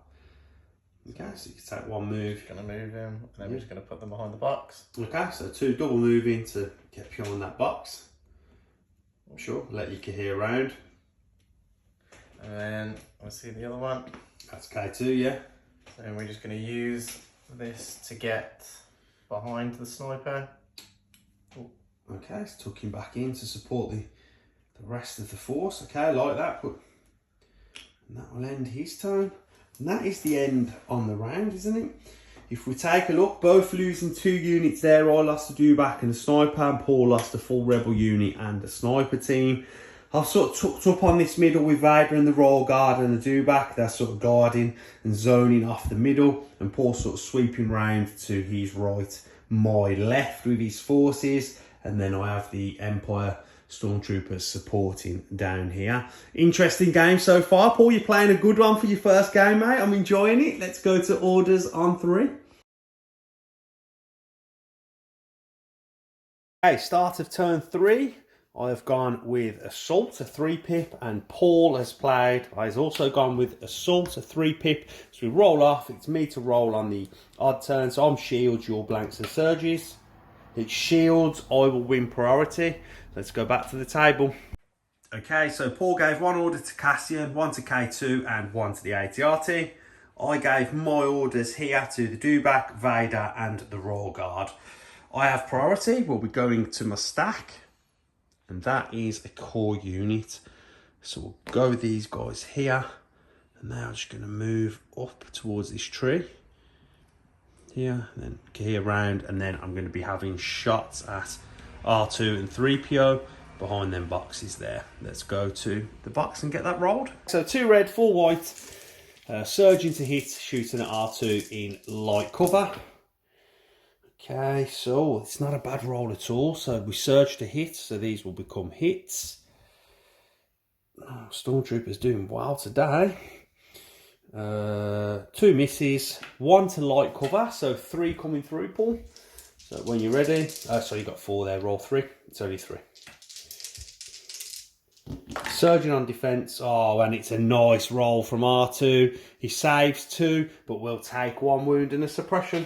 Okay, so you can take 1 move. Going to move him, and then we're just going to put them behind the box. Okay, so 2 double moving to get behind that box. Sure, let your Kahir around. And then we'll see the other one. That's K2, yeah. So we're just going to use this to get behind the sniper. Okay, it's tucking back in to support the rest of the force. Okay, I like that. And that will end his turn. And that is the end on the round, isn't it? If we take a look, both losing 2 units there. I lost a Dewback and a sniper, and Paul lost a full rebel unit and a sniper team. I've sort of tucked up on this middle with Vader and the Royal Guard and the Dewback. They're sort of guarding and zoning off the middle, and Paul sort of sweeping round to his right, my left with his forces. And then I have the Empire Stormtroopers supporting down here. Interesting game so far. Paul, you're playing a good one for your first game, mate. I'm enjoying it. Let's go to orders on 3. Okay, start of turn 3. I have gone with Assault, a 3-pip, and Paul has also gone with Assault, a 3-pip. So we roll off. It's me to roll on the odd turn. So I'm shields, your blanks and surges. It's shields, I will win priority. Let's go back to the table. Okay, so Paul gave 1 order to Cassian, 1 to K2, and 1 to the AT-RT. I gave my orders here to the Dewback, Vader, and the Royal Guard. I have priority. We'll be going to my stack, and that is a core unit. So we'll go with these guys here, and now I'm just going to move up towards this tree. Here, and then here around, and then I'm going to be having shots at R2 and 3PO behind them boxes there. Let's go to the box and get that rolled. So 2 red, 4 white, surging to hit, shooting at R2 in light cover. Okay, so it's not a bad roll at all. So we surge to hit, so these will become hits. Oh, Stormtrooper's doing well today. 2 misses, 1 to light cover, so 3 coming through, Paul. So when you're ready, so you got 4 there, roll 3, it's only 3. Surging on defense, oh, and it's a nice roll from R2. He saves 2, but will take 1 wound and a suppression.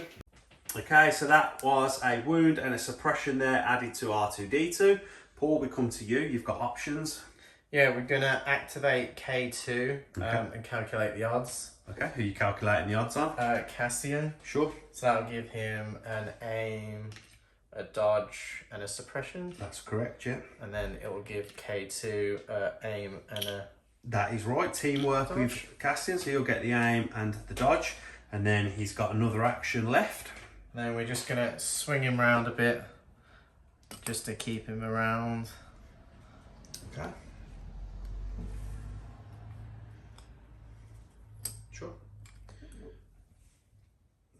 Okay, so that was a wound and a suppression there added to R2-D2. Paul, we come to you, you've got options. Yeah, we're going to activate K2 and calculate the odds. Okay, who are you calculating the odds on? Cassian. Sure. So that'll give him an aim a dodge and a suppression. That's correct, yeah. And then it will give K2 aim and a... That is right, teamwork dodge. with Cassian, so he'll get the aim and the dodge, and then he's got another action left. And then we're just going to swing him around a bit, just to keep him around. Okay. Sure.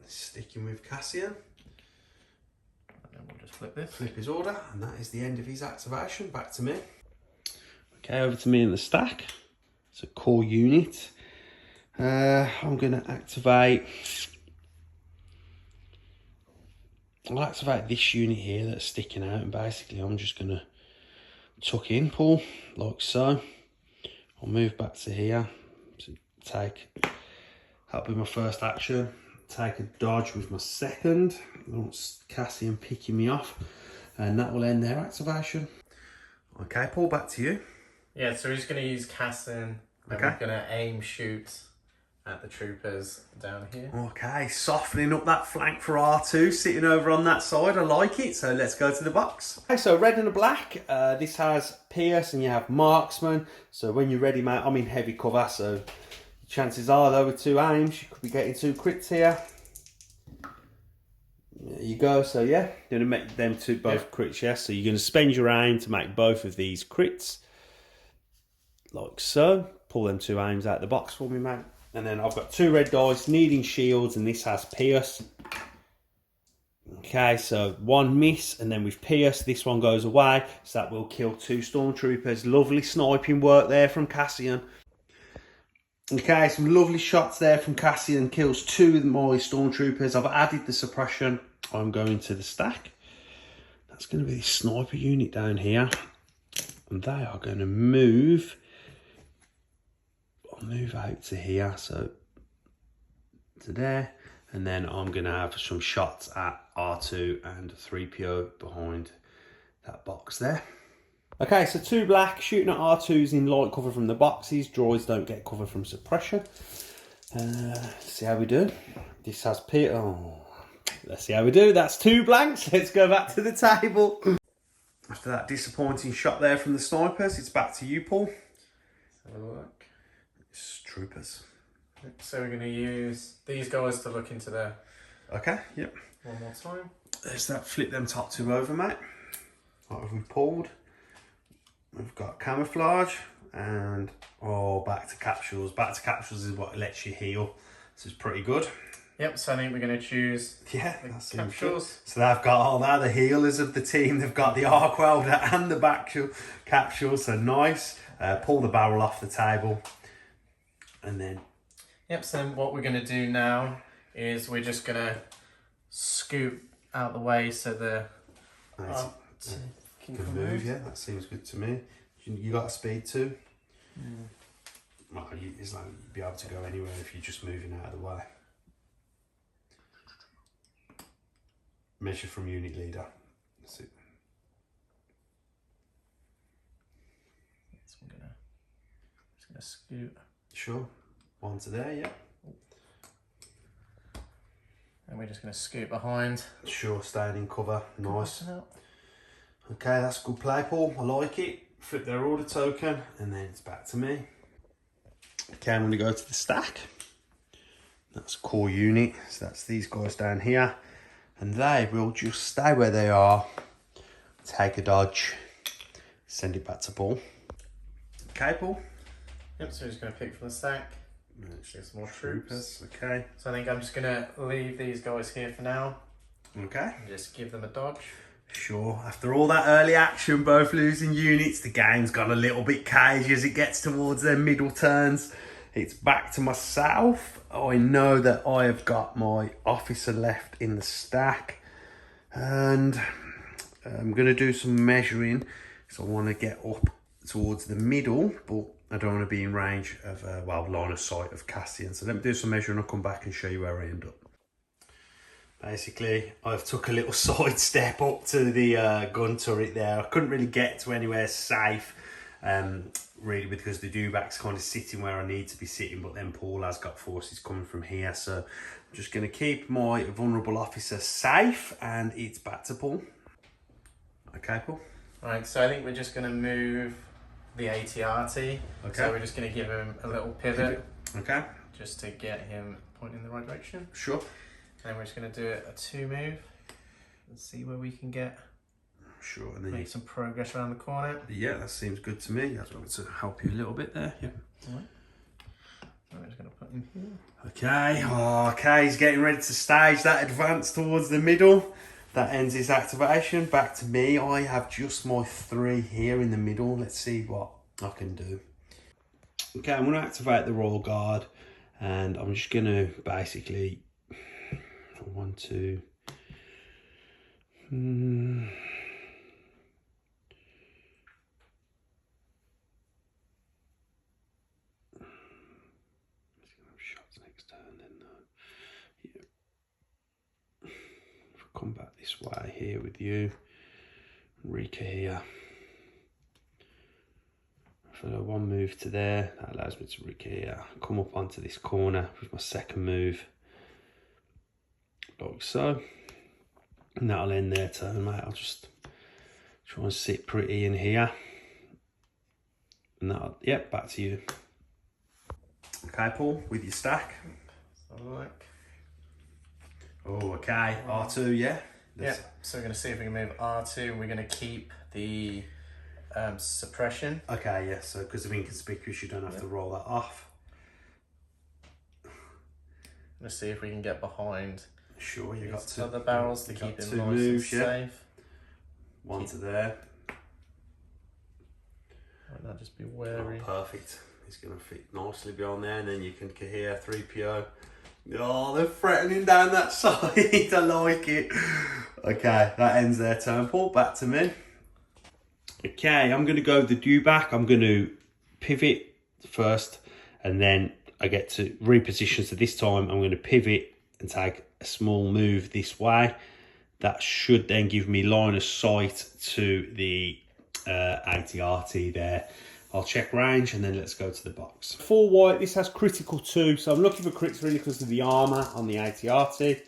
Sticking with Cassian. And then we'll just flip this. Flip his order, and that is the end of his activation. Back to me. Okay, over to me in the stack. It's a core unit. I'm going to activate... I'll activate this unit here that's sticking out, and basically I'm just going to tuck in, pull, like so. I'll move back to here. So that'll be my first action. Take a dodge with my second. I want Cassian picking me off, and that will end their activation. Okay, Paul, back to you. Yeah, so we're just going to use Cassian, and Okay. we're going to aim shoot at the troopers down here. Okay, softening up that flank for R2, sitting over on that side. I like it, so let's go to the box. Okay, so red and a black. This has Pierce and you have Marksman. So when you're ready, mate, I'm in heavy cover, so chances are, though, with 2 aims, you could be getting 2 crits here. There you go, so yeah, you're going to make them 2 both crits, yes? So you're going to spend your aim to make both of these crits. Like so. Pull them 2 aims out of the box for me, mate. And then I've got 2 red dice, needing shields, and this has Pierce. Okay, so 1 miss, and then with Pierce, this one goes away, so that will kill 2 stormtroopers. Lovely sniping work there from Cassian. Okay, some lovely shots there from Cassian, kills 2 of my stormtroopers. I've added the suppression. I'm going to the stack. That's going to be the sniper unit down here, and they are going to move. I'll move out to here, so to there, and then I'm going to have some shots at R2 and 3PO behind that box there. Okay, so 2 black, shooting at R2s in light cover from the boxes. Droids don't get cover from suppression. Let's see how we do. This has Peter. Oh, let's see how we do. That's 2 blanks. Let's go back to the table. After that disappointing shot there from the snipers, it's back to you, Paul. Let's have a look. It's troopers. So we're going to use these guys to look into there. Okay, yep. One more time. There's that, flip them top 2 over, mate. What have we pulled? We've got camouflage and, oh, back to capsules. Back to capsules is what lets you heal. This is pretty good. Yep, so I think we're going to choose Yeah, the that's capsules. So they've got all that, the healers of the team. They've got the arc welder and the back capsules, so nice. Pull the barrel off the table. And then... Yep, so then what we're going to do now is we're just going to scoot out the way so the... Good move, yeah, that seems good to me. You got a speed too? Well, it's like you'd be able to go anywhere if you're just moving out of the way. Measure from unit leader. That's it. So I'm just gonna scoot. Sure. 1 to there, yeah. And we're just gonna scoot behind. Sure, staying in cover. Nice. Out. Okay, that's good play, Paul. I like it. Flip their order token, and then it's back to me. Okay, I'm going to go to the stack. That's core unit. So that's these guys down here. And they will just stay where they are. Take a dodge. Send it back to Paul. Okay, Paul. Yep, so we're just going to pick from the stack. Get some more troops. Okay. So I think I'm just going to leave these guys here for now. Okay. And just give them a dodge. Sure, after all that early action, both losing units, the game's got a little bit cagey as it gets towards their middle turns. It's back to myself. I know that I have got my officer left in the stack, and I'm going to do some measuring. So I want to get up towards the middle, but I don't want to be in range of, line of sight of Cassian. So let me do some measuring. I'll come back and show you where I end up. Basically, I've took a little side step up to the gun turret there. I couldn't really get to anywhere safe, really, because the Dewbacks kind of sitting where I need to be sitting, but then Paul has got forces coming from here. So I'm just going to keep my vulnerable officer safe, and it's back to Paul. Okay, Paul. Right, so I think we're just going to move the AT-RT. Okay. So we're just going to give him a little pivot. Okay. Just to get him pointing in the right direction. Sure. And we're just going to do a 2 move. And see where we can get. Sure. And then make some progress around the corner. Yeah, that seems good to me. I was going to help you a little bit there. Yeah. All right. So we're just going to put him here. Okay. Oh, okay, he's getting ready to stage that advance towards the middle. That ends his activation. Back to me. I have just my 3 here in the middle. Let's see what I can do. Okay, I'm going to activate the Royal Guard, and I'm just going to basically 1, 2. Shots next turn, then yeah. If I come back this way here with you, Rika here. For the 1 move to there, that allows me to Rika here. Come up onto this corner with my 2nd move, like so. And that'll end their turn, mate. I'll just try and sit pretty in here. And that'll, yep, back to you. Okay, Paul, with your stack. Oh, okay. R2, yeah? Yeah, so we're going to see if we can move R2 and we're going to keep the suppression. Okay, yeah, so because of inconspicuous, you don't have to roll that off. Let's see if we can get behind. Sure, you got these 2 other barrels to keep him 2 nice moves, and yeah. safe. 1 to there. Right, now just be wary. Oh, perfect. He's going to fit nicely beyond there, and then you can hear 3PO. Oh, they're threatening down that side. I like it. Okay, that ends their turn. Paul, back to me. Okay, I'm going to go the Dewback. I'm going to pivot first, and then I get to reposition. So this time I'm going to pivot and take a small move this way. That should then give me line of sight to the AT-RT there. I'll check range and then let's go to the box. 4 white, this has critical 2, so I'm looking for crits really because of the armour on the AT-RT.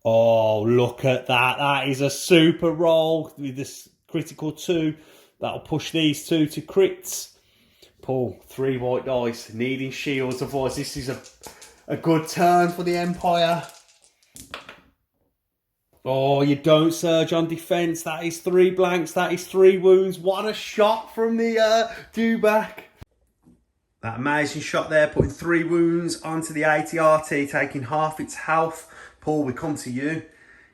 Oh, look at that. That is a super roll with this critical 2. That'll push these 2 to crits. Paul, 3 white dice, needing shields, otherwise this is a good turn for the Empire. Oh, you don't surge on defence. That is 3 blanks. That is 3 wounds. What a shot from the Dewback. That amazing shot there, putting 3 wounds onto the AT-RT, taking half its health. Paul, we come to you.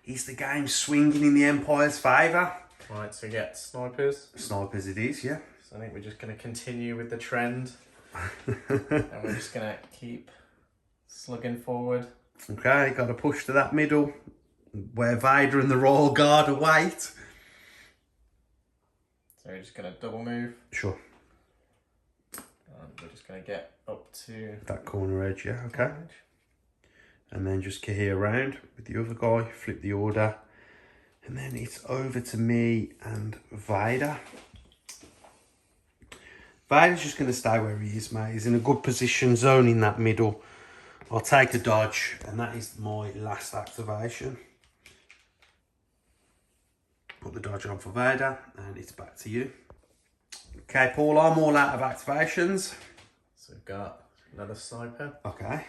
Is the game swinging in the Empire's favour? Right, so we get snipers. Snipers it is, yeah. So I think we're just going to continue with the trend. And we're just going to keep slugging forward. Okay, got to push to that middle where Vader and the Royal Guard await. So we're just going to double move. Sure. And we're just going to get up to that corner edge, yeah, okay. And then just here around with the other guy, flip the order. And then it's over to me and Vader. Vader's just going to stay where he is, mate. He's in a good position, zoning that middle. I'll take a dodge, and that is my last activation. Put the dodge on for Vader, and it's back to you. Okay, Paul, I'm all out of activations. So we've got another sniper. Okay.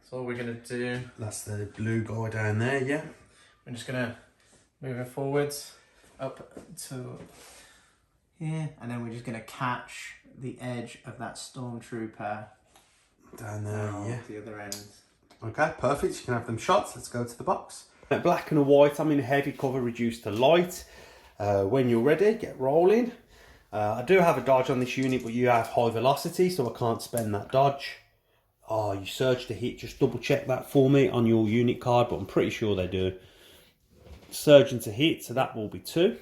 So all we're going to do... That's the blue guy down there, yeah? We're just going to move it forwards, up to here, and then we're just going to catch the edge of that stormtrooper down there, yeah. The other end. Okay, perfect. You can have them shots. Let's go to the box. Black and a white. I'm in heavy cover, reduced to light. When you're ready, get rolling. I do have a dodge on this unit, but you have high velocity, so I can't spend that dodge. Oh, you surge to hit. Just double check that for me on your unit card, but I'm pretty sure they do. Surging to hit, so that will be 2.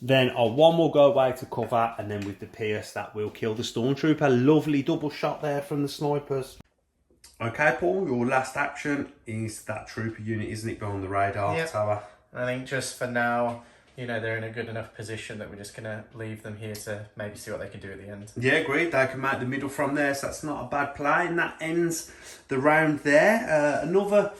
Then one will go away to cover, and then with the pierce, that will kill the stormtrooper. Lovely double shot there from the snipers. Okay, Paul, your last action is that trooper unit, isn't it, behind the radar tower? I think just for now, you know, they're in a good enough position that we're just going to leave them here to maybe see what they can do at the end. Yeah, great. They can make the middle from there, so that's not a bad play. And that ends the round there. Another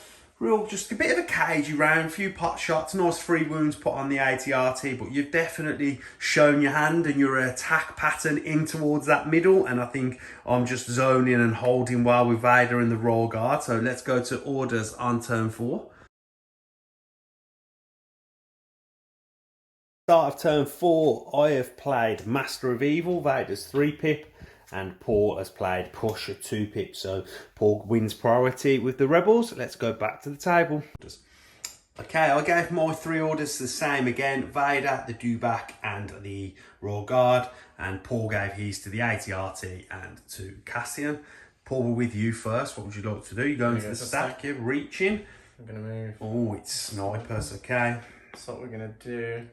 real, just a bit of a cagey round, few pot shots, nice 3 wounds put on the ATRT, but you've definitely shown your hand and your attack pattern in towards that middle, and I think I'm just zoning and holding well with Vader and the Royal Guard. So let's go to orders on turn 4. Start of turn 4, I have played Master of Evil, Vader's 3-pip, and Paul has played Push, a 2-pip, so Paul wins priority with the Rebels. Let's go back to the table. Okay, I gave my 3 orders the same again, Vader, the Dewback, and the Royal Guard, and Paul gave his to the ATRT and to Cassian. Paul, we're with you first. What would you like to do? You're going to the stack here, reaching. I'm going to move. Oh, it's snipers, okay. So what we're going to do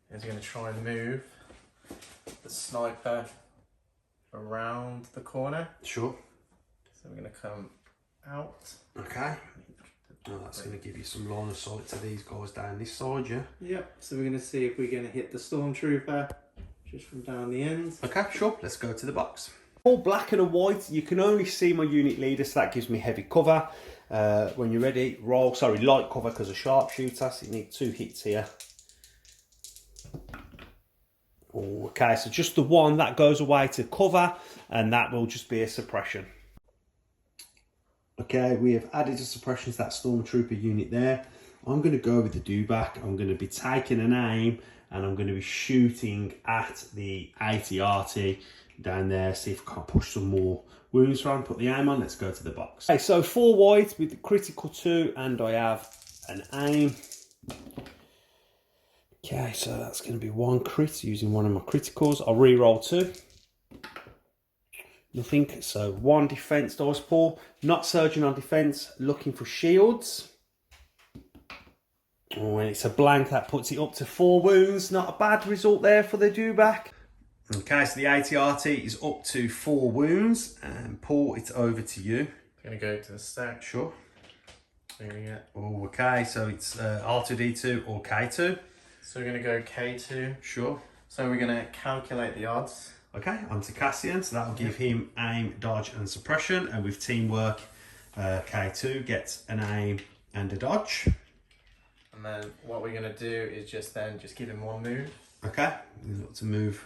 is we're going to try and move the sniper around the corner. Sure. So we're going to come out. Okay. Oh, that's going to give you some line of sight to these guys down this side, yeah? Yep, so we're going to see if we're going to hit the stormtrooper just from down the end. Okay, sure. Let's go to the box. All black and a white. You can only see my unit leader, so that gives me heavy cover. When you're ready, roll. Sorry, light cover because of sharpshooter, so you need 2 hits here. Okay, so just the one that goes away to cover, and that will just be a suppression. Okay, we have added a suppression to that Stormtrooper unit there. I'm going to go with the Dewback. I'm going to be taking an aim, and I'm going to be shooting at the ATRT down there, see if I can push some more wounds from. Put the aim on, let's go to the box. Okay, so 4 white with the critical 2, and I have an aim. Okay, so that's going to be 1 crit using one of my criticals. I'll re-roll 2. Nothing. So 1 defense dice pool. Not surging on defense. Looking for shields. Oh, and it's a blank. That puts it up to 4 wounds. Not a bad result there for the Dewback. Okay, so the ATRT is up to 4 wounds. And Paul, it's over to you. I'm going to go to the stack. Sure. Moving it. Oh, okay. So it's R2D2 or K2. So we're going to go K2. Sure. So we're going to calculate the odds. Okay, onto Cassian, so that'll give him aim, dodge and suppression, and with teamwork, K2 gets an aim and a dodge. And then what we're going to do is just give him 1 move. Okay, we've got to move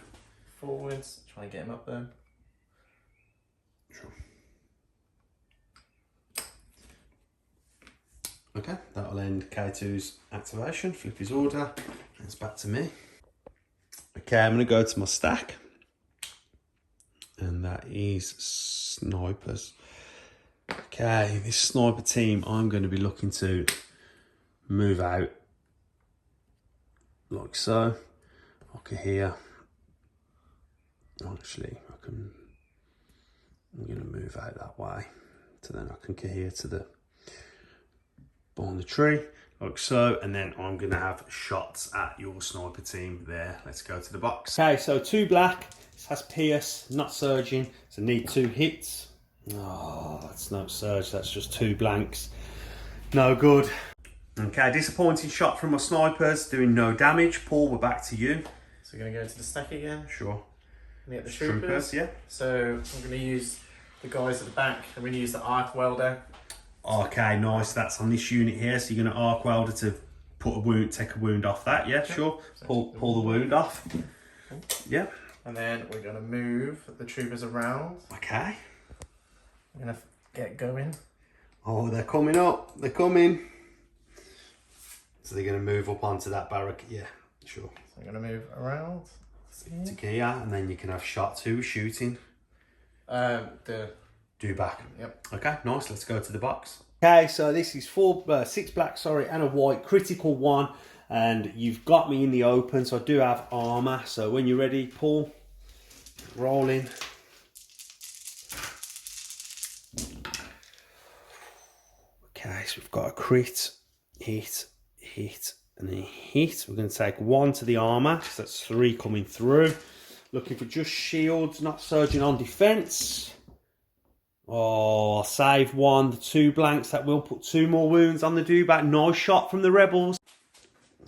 forwards, try and get him up there. Sure. Okay, that'll end K2's activation, flip his order, and it's back to me. Okay, I'm going to go to my stack. And that is snipers. Okay, this sniper team, I'm going to be looking to move out like so. I can hear. Actually, I'm going to move out that way, so then I can cohere to the behind the tree like so, and then I'm going to have shots at your sniper team there. Let's go to the box. Okay, so 2 black. This has Pierce, not surging, so need 2 hits. Oh, that's no surge, that's just 2 blanks. No good. Okay, disappointing shot from my snipers, doing no damage. Paul, we're back to you. So we're going to go into the stack again. Sure. And get the troopers. Yeah. So I'm going to use the guys at the back. I'm going to use the arc welder. Okay, nice. That's on this unit here. So you're going to arc welder to put a wound, take a wound off that. Yeah, sure. Pull the wound off. Yeah. And then we're going to move the troopers around. Okay. I'm going to get going. Oh, they're coming up. They're coming. So they're going to move up onto that barrack. Yeah, sure. So I'm going to move around. To gear, and then you can have shots. Who's shooting? The Dewback. Yep. Okay, nice. Let's go to the box. Okay, so this is 6 black, sorry, and a white, critical 1, and you've got me in the open, so I do have armor. So when you're ready, Paul, rolling. Okay, so we've got a crit, hit, and a hit. We're going to take 1 to the armor, so that's 3 coming through. Looking for just shields, not surging on defense. Oh, I'll save 1, the 2 blanks. That will put 2 more wounds on the Dewback. Nice shot from the Rebels.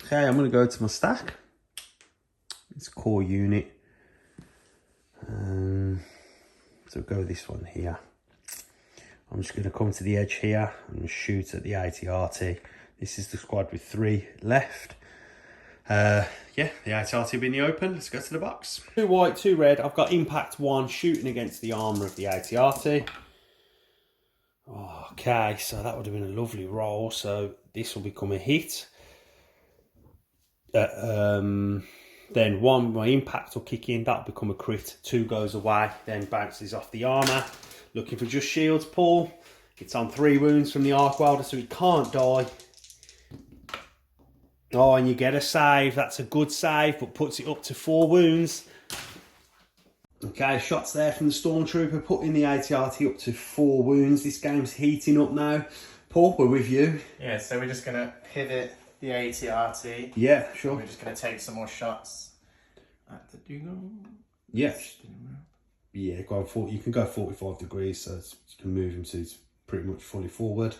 Okay, I'm going to go to my stack. It's core unit. So we'll go with this one here. I'm just going to come to the edge here and shoot at the AT-RT. This is the squad with 3 left. Yeah, the AT-RT will be in the open. Let's go to the box. 2 white, 2 red. I've got impact 1 shooting against the armour of the AT-RT. Okay, so that would have been a lovely roll. So this will become a hit. Then 1, my impact will kick in. That'll become a crit. 2 goes away, then bounces off the armour. Looking for just shields, Paul. It's on 3 wounds from the arc welder, so it can't die. Oh, and you get a save. That's a good save, but puts it up to 4 wounds. Okay, shots there from the Stormtrooper, putting the AT-RT up to 4 wounds. This game's heating up now. Paul, we're with you. Yeah, so we're just going to pivot the AT-RT. Yeah, sure. We're just going to take some more shots at the Dewbacks. Yeah. Yeah, go on, you can go 45 degrees, so you can move him so he's pretty much fully forward.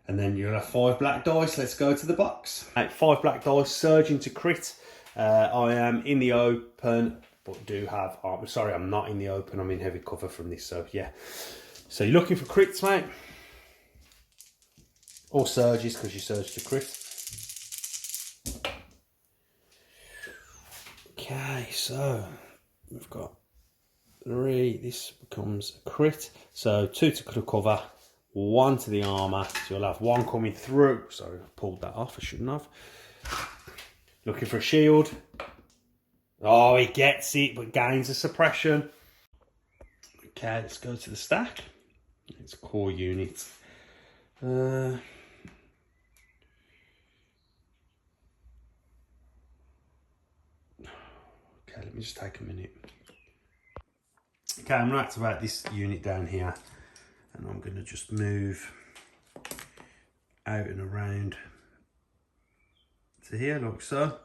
And then you'll have 5 black dice. Let's go to the box. 5 black dice, surging to crit. I am in the open, but do have armor. Sorry, I'm not in the open. I'm in heavy cover from this, so yeah. So you're looking for crits, mate. Or surges, because you surge to crit. Okay, so we've got 3. This becomes a crit. So 2 to cover, 1 to the armour. So you'll have 1 coming through. Sorry, I pulled that off. I shouldn't have. Looking for a shield. Oh, he gets it, but gains a suppression. Okay, let's go to the stack. It's a core unit. Okay, let me just take a minute. Okay, I'm going to activate this unit down here, and I'm going to just move out and around to here, like so.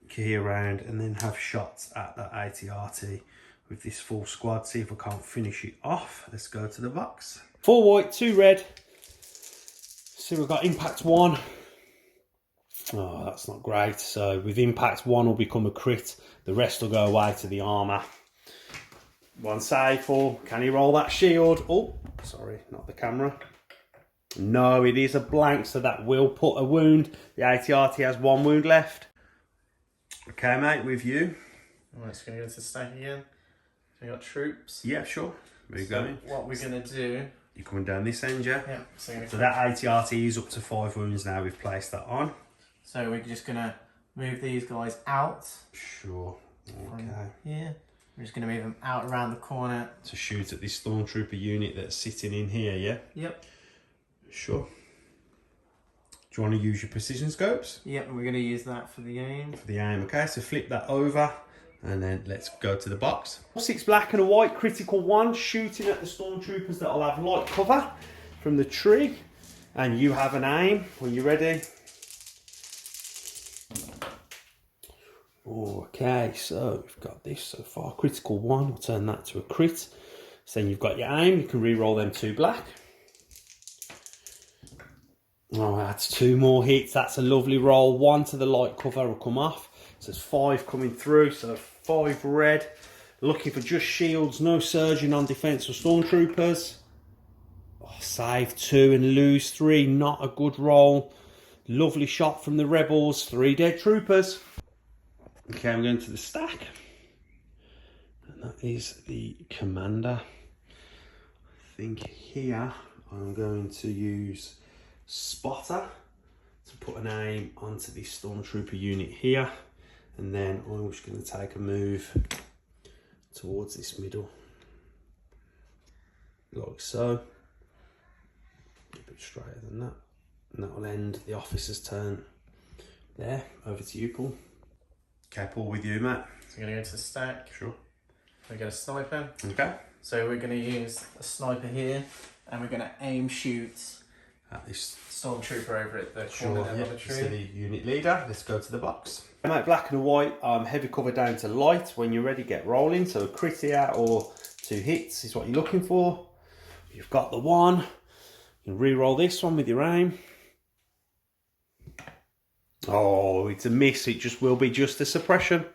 Key around, and then have shots at that AT-RT with this full squad. See if I can't finish it off. Let's go to the box. 4 white, 2 red. So we've got impact 1. Oh, that's not great. So with impact 1 will become a crit. The rest will go away to the armour. 1 save for. Can he roll that shield? Oh, sorry, not the camera. No, it is a blank, so that will put a wound. The AT-RT has 1 wound left. Okay, mate, with you. I'm just going to go to the stack again. So we got troops. Yeah, sure. Where are you going? What we're going to do... You're coming down this end, yeah? Yeah. So that AT-RT is up to 5 wounds now. We've placed that on. So we're just going to move these guys out. Sure. Okay. Yeah. We're just going to move them out around the corner. To shoot at this Stormtrooper unit that's sitting in here, yeah? Yep. Sure. Do you want to use your precision scopes? Yep, and we're going to use that for the aim. For the aim, okay. So flip that over, and then let's go to the box. 6 black and a white, critical 1, shooting at the Stormtroopers that'll have light cover from the tree. And you have an aim when you're ready. Okay, so we've got this so far. Critical 1, we'll turn that to a crit. So then you've got your aim, you can re-roll them 2 black. Oh, that's 2 more hits. That's a lovely roll. 1 to the light cover will come off. So there's 5 coming through. So 5 red. Looking for just shields. No surging on defense for Stormtroopers. Oh, save 2 and lose 3. Not a good roll. Lovely shot from the Rebels. 3 dead troopers. Okay, I'm going to the stack. And that is the commander. I think here I'm going to use spotter to put an aim onto the Stormtrooper unit here, and then I'm just going to take a move towards this middle like so, a bit straighter than that, and that will end the officer's turn there. Over to you, Paul. Okay, Paul, with you, Matt. So we're going to go to the stack. Sure. We get a sniper. Okay. So we're going to use a sniper here, and we're going to aim shoot At this Stormtrooper over at the Sure, corner yeah, of the this is tree. the unit leader. Let's go to the box. Mate, black and white, heavy cover down to light. When you're ready, get rolling. So a crit here or 2 hits is what you're looking for. You've got the 1. You can re-roll this one with your aim. Oh, it's a miss. It just will be just a suppression.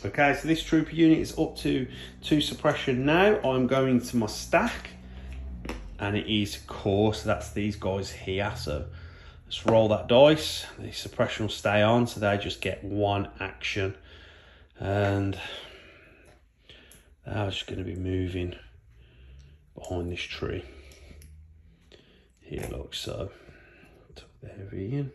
Okay, so this trooper unit is up to 2 suppression now. I'm going to my stack. and it is core, so that's these guys here. So let's roll that dice. The suppression will stay on, so they just get one action, and they're just going to be moving behind this tree here, like so. Tuck the heavy in,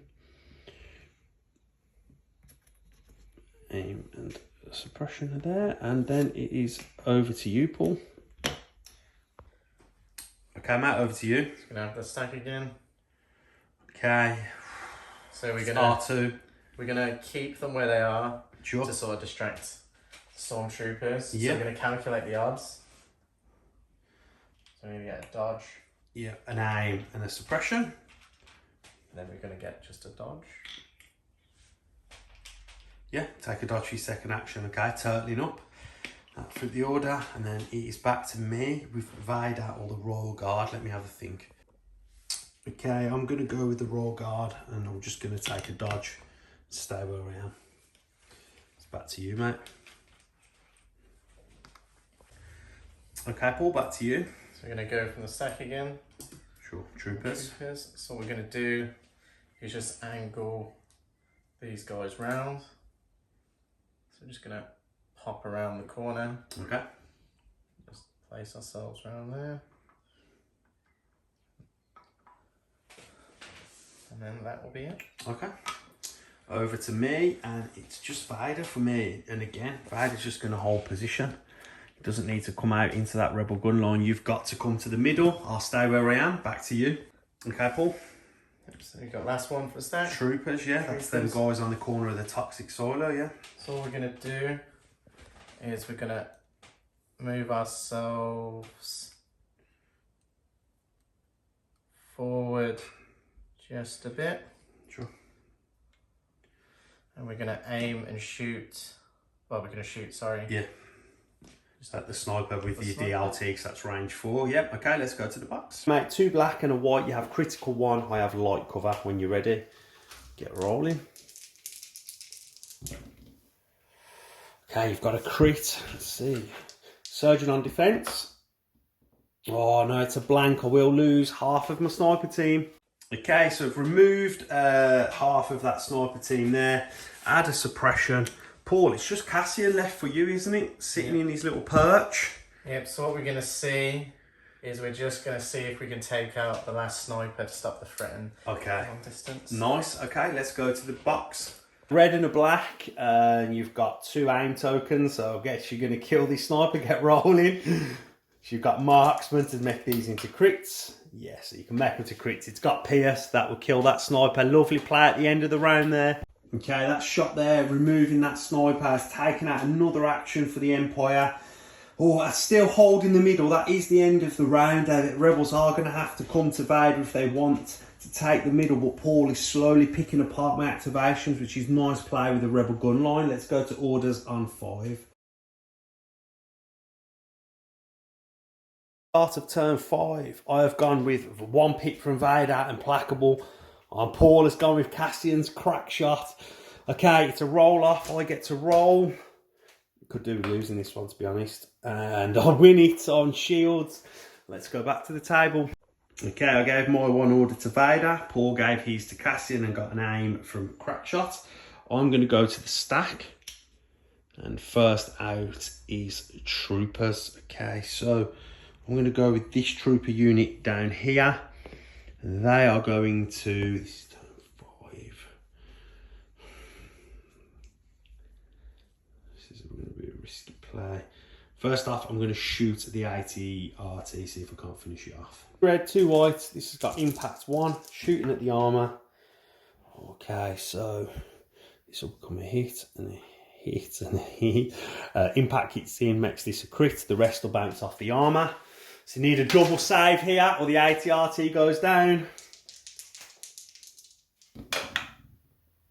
aim and suppression are there, and then it is over to you, Paul. Okay, Matt, over to you. Just gonna have the stack again. Okay. So we're gonna R2. We're gonna keep them where they are Sure. to sort of distract stormtroopers. Yeah. So we're gonna calculate the odds. So we're gonna get a dodge, Yeah, an aim and a suppression. and then we're gonna get just a dodge. Yeah, take a dodge for your second action. Okay, turtling up. Flip the order, and then it is back to me with Vader or the Royal Guard. Let me have a think. Okay, I'm going to go with the Royal Guard, and I'm just going to take a dodge, stay where I am. It's back to you, mate. Okay, Paul, back to you. So we're gonna go from the stack again. Sure, troopers. So what we're gonna do is just angle these guys round. So we're just gonna pop around the corner. Okay. Just place ourselves around there. And then that will be it. Okay. Over to me, and it's just Vader for me. And again, Vader's just going to hold position. He doesn't need to come out into that rebel gun line. You've got to come to the middle. I'll stay where I am. Back to you. Okay, Paul. So we've got last one for the stack. Troopers, yeah. That's them guys on the corner of the toxic silo, yeah. So all we're gonna do is we're gonna move ourselves forward just a bit. Sure. And we're gonna aim and shoot. Well, we're gonna shoot, sorry. Yeah. Is that the sniper with The your sniper. DLT, because that's range 4. Yep, okay, let's go to the box. Mate, 2 black and a white. You have critical 1. I have light cover. When you're ready, get rolling. Okay, you've got a crit. Let's see. Surgeon on defense. Oh no, it's a blank. I will lose half of my sniper team. Okay, so I've removed half of that sniper team there. Add a suppression. Paul, it's just Cassian left for you, isn't it? Sitting in his little perch. Yep, so what we're gonna see is we're just gonna see if we can take out the last sniper to stop the threat and Okay. long distance. Nice. Okay, let's go to the box. Red and a black, and you've got 2 aim tokens, so I guess you're going to kill this sniper, get rolling. You've got marksman to make these into crits. Yeah, so you can make them to crits. It's got pierce, that will kill that sniper. Lovely play at the end of the round there. Okay, that shot there, removing that sniper, has taken out another action for the Empire. Oh, that's still holding the middle. That is the end of the round. The rebels are going to have to come to Vader if they want to take the middle, but Paul is slowly picking apart my activations, which is nice play with the rebel gun line. Let's go to orders on 5. Start of turn 5, I have gone with 1 pick from Vader, Implacable. Paul has gone with Cassian's crack shot. Okay, it's a roll off. I get to roll. Could do with losing this one, to be honest. And I win it on shields. Let's go back to the table. Okay, I gave my 1 order to Vader. Paul gave his to Cassian and got an aim from Crackshot. I'm going to go to the stack. And first out is Troopers. Okay, so I'm going to go with this Trooper unit down here. They are going to... This is turn 5. This is going to be a risky play. First off, I'm going to shoot the AT-RT, see if I can't finish it off. Red, 2 white. This has got impact 1, shooting at the armour. Okay, so this will become a hit and a hit and a hit. Impact hits in, makes this a crit. The rest will bounce off the armour. So you need a double save here, or the AT-RT goes down.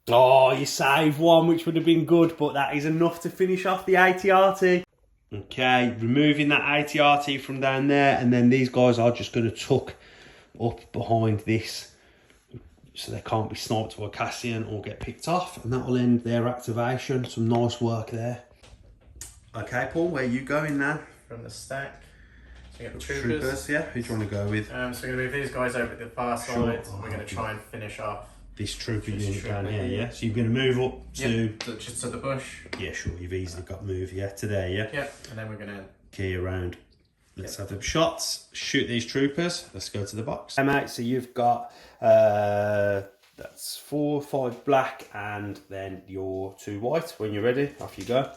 Oh, you saved 1, which would have been good, but that is enough to finish off the AT-RT. Okay, removing that AT-RT from down there, and then these guys are just going to tuck up behind this so they can't be sniped by Cassian or get picked off, and that will end their activation. Some nice work there. Okay, Paul, where are you going now? From the stack. So you get the troopers. Yeah, who do you want to go with? So we're going to move these guys over to the far side. We're going to try and finish off this trooper unit down here, yeah? So you're going to move up to... Yep, just to the bush. Yeah, sure, you've easily got move, yeah, to there, yeah? Yep, and then we're going to... Key around. Let's have them shots. Shoot these troopers. Let's go to the box. Hey, mate, so you've got... that's 4, 5 black, and then your 2 white. When you're ready, off you go.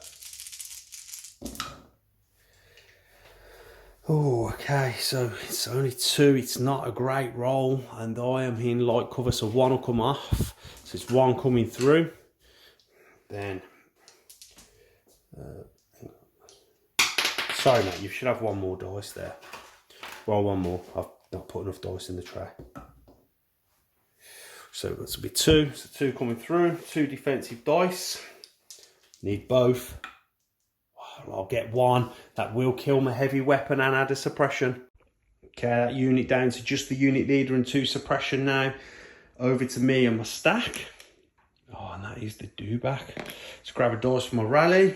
Oh, okay, so it's only 2. It's not a great roll, and I am in light cover, so 1 will come off. So it's 1 coming through. Then, sorry, mate, you should have 1 more dice there. Well, 1 more. I've not put enough dice in the tray. So that's will be 2. So 2 coming through. 2 defensive dice. Need both. I'll get 1. That will kill my heavy weapon and add a suppression. Okay, that unit down to just the unit leader and 2 suppression now. Over to me and my stack. Oh, and that is the Dewback. Let's grab a dice for my rally.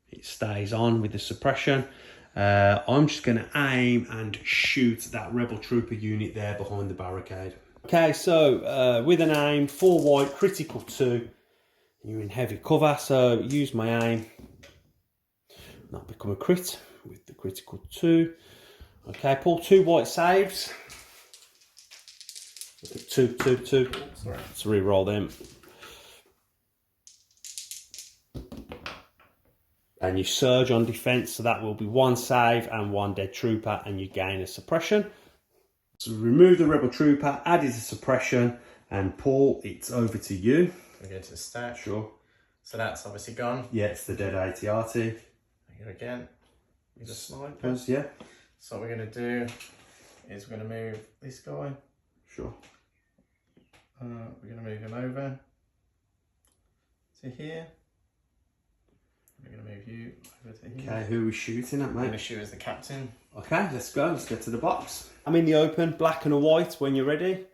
It stays on with the suppression. I'm just going to aim and shoot that rebel trooper unit there behind the barricade. Okay, so with an aim, 4 white, critical 2. You're in heavy cover, so use my aim. That'll become a crit with the critical 2. Okay, pull 2 white saves. 2. Sorry. Let's re-roll them. And you surge on defense, so that will be 1 save and 1 dead trooper, and you gain a suppression. So remove the rebel trooper, add it to suppression, and Paul, it's over to you. We go to the stack. Sure. So that's obviously gone. Yeah, it's the dead AT-RT. Here again. You just slide. Yeah. So what we're going to do is we're going to move this guy. Sure. We're going to move him over to here. We're going to move you over to here. Okay, who are we shooting at, I'm going to mate? shoot as the captain. Okay, let's go. Let's get to the box. I'm in the open, black and a white when you're ready.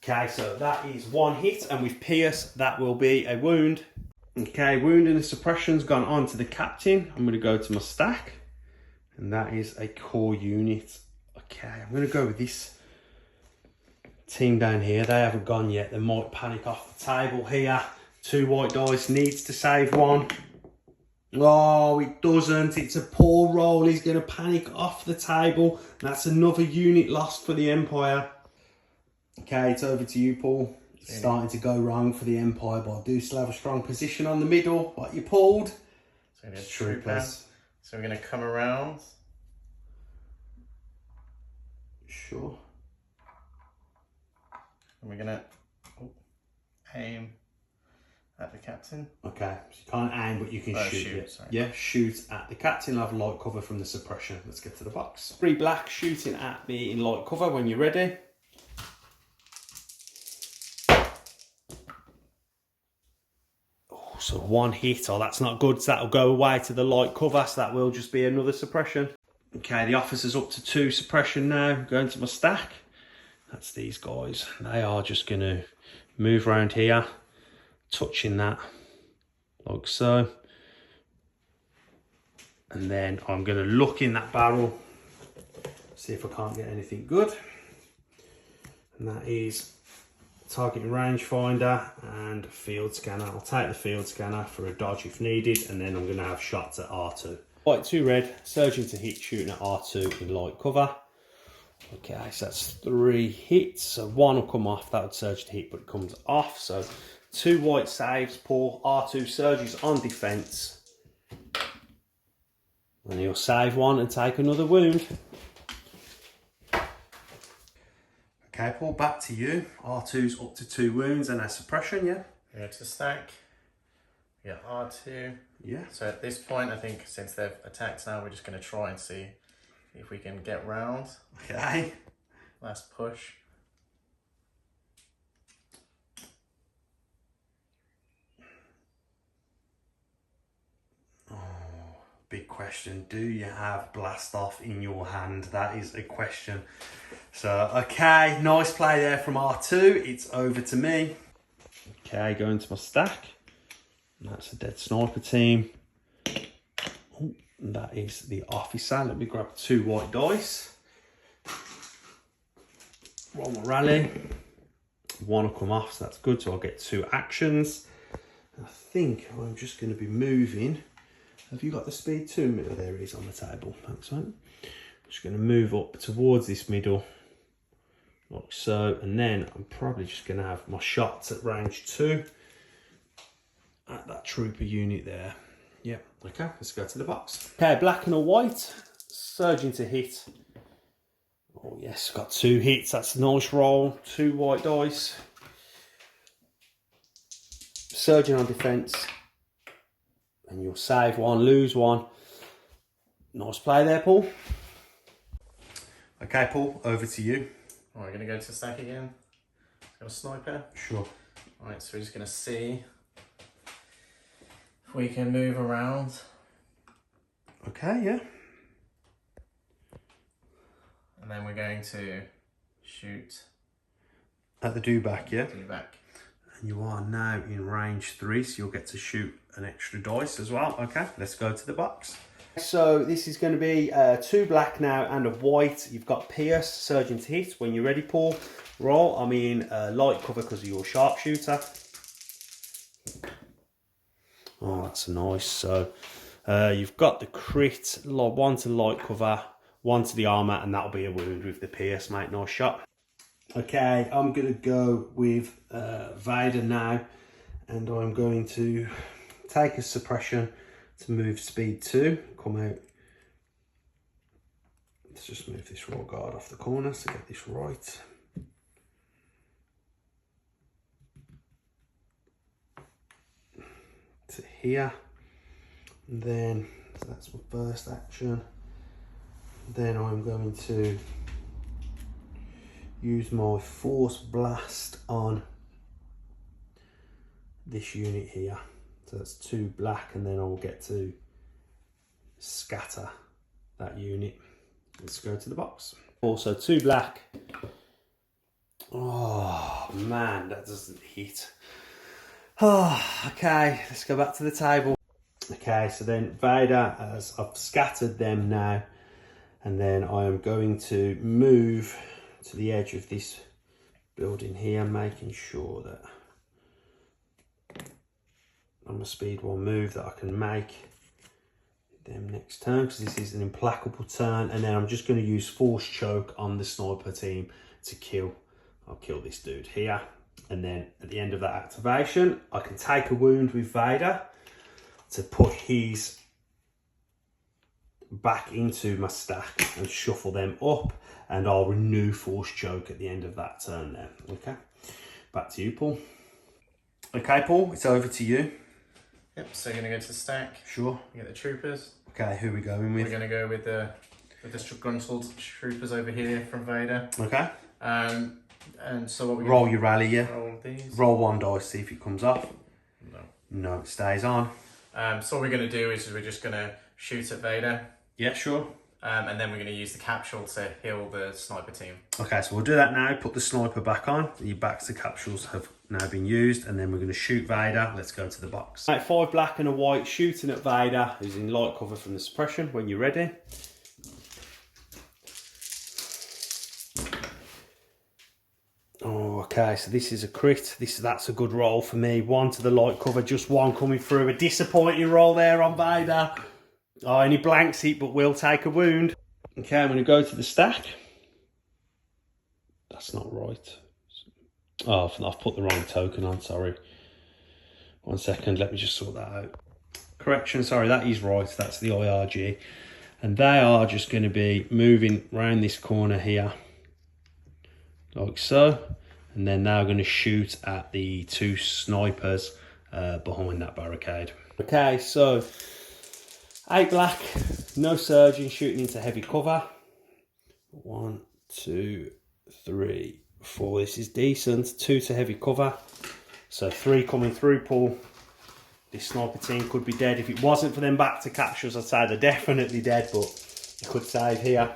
Okay, so that is 1 hit, and with Pierce, that will be a wound. Okay, wound and the suppression's gone on to the captain. I'm going to go to my stack, and that is a core unit. Okay, I'm going to go with this team down here. They haven't gone yet. They might panic off the table here. 2 white dice, needs to save 1. Oh, it doesn't. It's a poor roll. He's going to panic off the table. That's another unit lost for the Empire. Okay, it's over to you, Paul. It's starting to go wrong for the Empire, but I do still have a strong position on the middle. What you pulled? So we're going to troopers. So we're going to come around. Sure. And we're going to aim at the captain. Okay, so you can't aim, but you can shoot. Sorry. Yeah, shoot at the captain. I'll have light cover from the suppression. Let's get to the box. 3 black shooting at me in light cover when you're ready. Oh, so 1 hit. Oh, that's not good. So that'll go away to the light cover. So that will just be another suppression. Okay, the officer's up to 2 suppression now. Going to my stack. That's these guys. They are just going to move around here, touching that like so, and then I'm going to look in that barrel, see if I can't get anything good, and that is targeting rangefinder and field scanner. I'll take the field scanner for a dodge if needed, and then I'm going to have shots at R2. White 2 red, surging to hit, shooting at R2 in light cover. Okay, so that's 3 hits, so 1 will come off. That would surge to hit, but it comes off. So 2 white saves, Paul. R2 surges on defense, and he'll save 1 and take another wound. Okay, Paul, back to you. R2's up to 2 wounds and a suppression, yeah? Go to stack. We got R2. Yeah. So at this point, I think since they've attacked now, we're just going to try and see if we can get round. Okay. Last push. Oh, big question. Do you have blast off in your hand? That is a question. So, okay, nice play there from R2. It's over to me. Okay, going to my stack. And that's a dead sniper team. And that is the officer. Let me grab 2 white dice. Roll my rally. 1 will come off, so that's good. So I'll get 2 actions. I think I'm just going to be moving. Have you got the speed 2 middle? There it is on the table. Thanks, mate. I'm just going to move up towards this middle, like so. And then I'm probably just going to have my shots at range 2 at that trooper unit there. Yep. Okay, let's go to the box. Okay, black and a white. Surging to hit. Oh yes, got 2 hits. That's a nice roll. 2 white dice. Surging on defense. And you'll save 1, lose 1. Nice play there, Paul. Okay, Paul, over to you. Alright, we're going to go to stack again. Got a sniper. Sure. Alright, so we're just going to see if we can move around. Okay, yeah. And then we're going to shoot At the Dewback, yeah? Dewback. And you are now in range 3, so you'll get to shoot an extra dice as well. Okay, let's go to the box. So this is going to be 2 black now and a white. You've got Pierce, surging to hit. When you're ready, Paul, roll. I mean light cover because of your sharpshooter. Oh, that's nice. So you've got the crit, 1 to light cover, 1 to the armour, and that'll be a wound with the Pierce, mate. Nice shot. Okay, I'm going to go with Vader now, and I'm going to take a suppression to move speed 2, come out. Let's just move this raw guard off the corner to get this right. To here, and then so that's my first action. Then I'm going to use my force blast on this unit here. So that's 2 black, and then I'll get to scatter that unit. Let's go to the box. Also 2 black. Oh man, that doesn't hit. Oh, okay, let's go back to the table. Okay, so then Vader, as I've scattered them now, and then I am going to move to the edge of this building here, making sure that on a speed 1 move that I can make them next turn, because this is an implacable turn. And then I'm just going to use force choke on the sniper team to kill. I'll kill this dude here, and then at the end of that activation I can take a wound with Vader to put his back into my stack and shuffle them up, and I'll renew force choke at the end of that turn there. Okay, back to you, Paul. Okay, Paul, it's over to you. Yep, so you're going to go to the stack. Sure. You get the troopers. Okay, who are we going with? We're going to go with the disgruntled troopers over here from Vader. Okay. And so what we roll your rally, yeah. Roll these. Roll 1 dice, see if it comes off. No. No, it stays on. So what we're going to do is we're just going to shoot at Vader. Yeah, sure. And then we're going to use the capsule to heal the sniper team. Okay, so we'll do that now. Put the sniper back on. Your backs to capsules have now been used, and then we're going to shoot Vader. Let's go to the box. Right, 5 black and a white shooting at Vader, who's in light cover from the suppression. When you're ready. Oh, okay, so this is a crit. That's a good roll for me. 1 to the light cover, just 1 coming through. A disappointing roll there on Vader. Oh, and he blanks it, but will take a wound. Okay, I'm going to go to the stack. That's not right. Oh, I've put the wrong token on, sorry. 1 second, let me just sort that out. Correction, sorry, that is right. That's the IRG. And they are just going to be moving around this corner here, like so. And then they're going to shoot at the 2 snipers behind that barricade. Okay, so 8 black, no surging, shooting into heavy cover. 1, 2, 3, 4. This is decent. 2 to heavy cover. So 3 coming through, Paul. This sniper team could be dead. If it wasn't for them back to captures, I'd say they're definitely dead, but you could save here.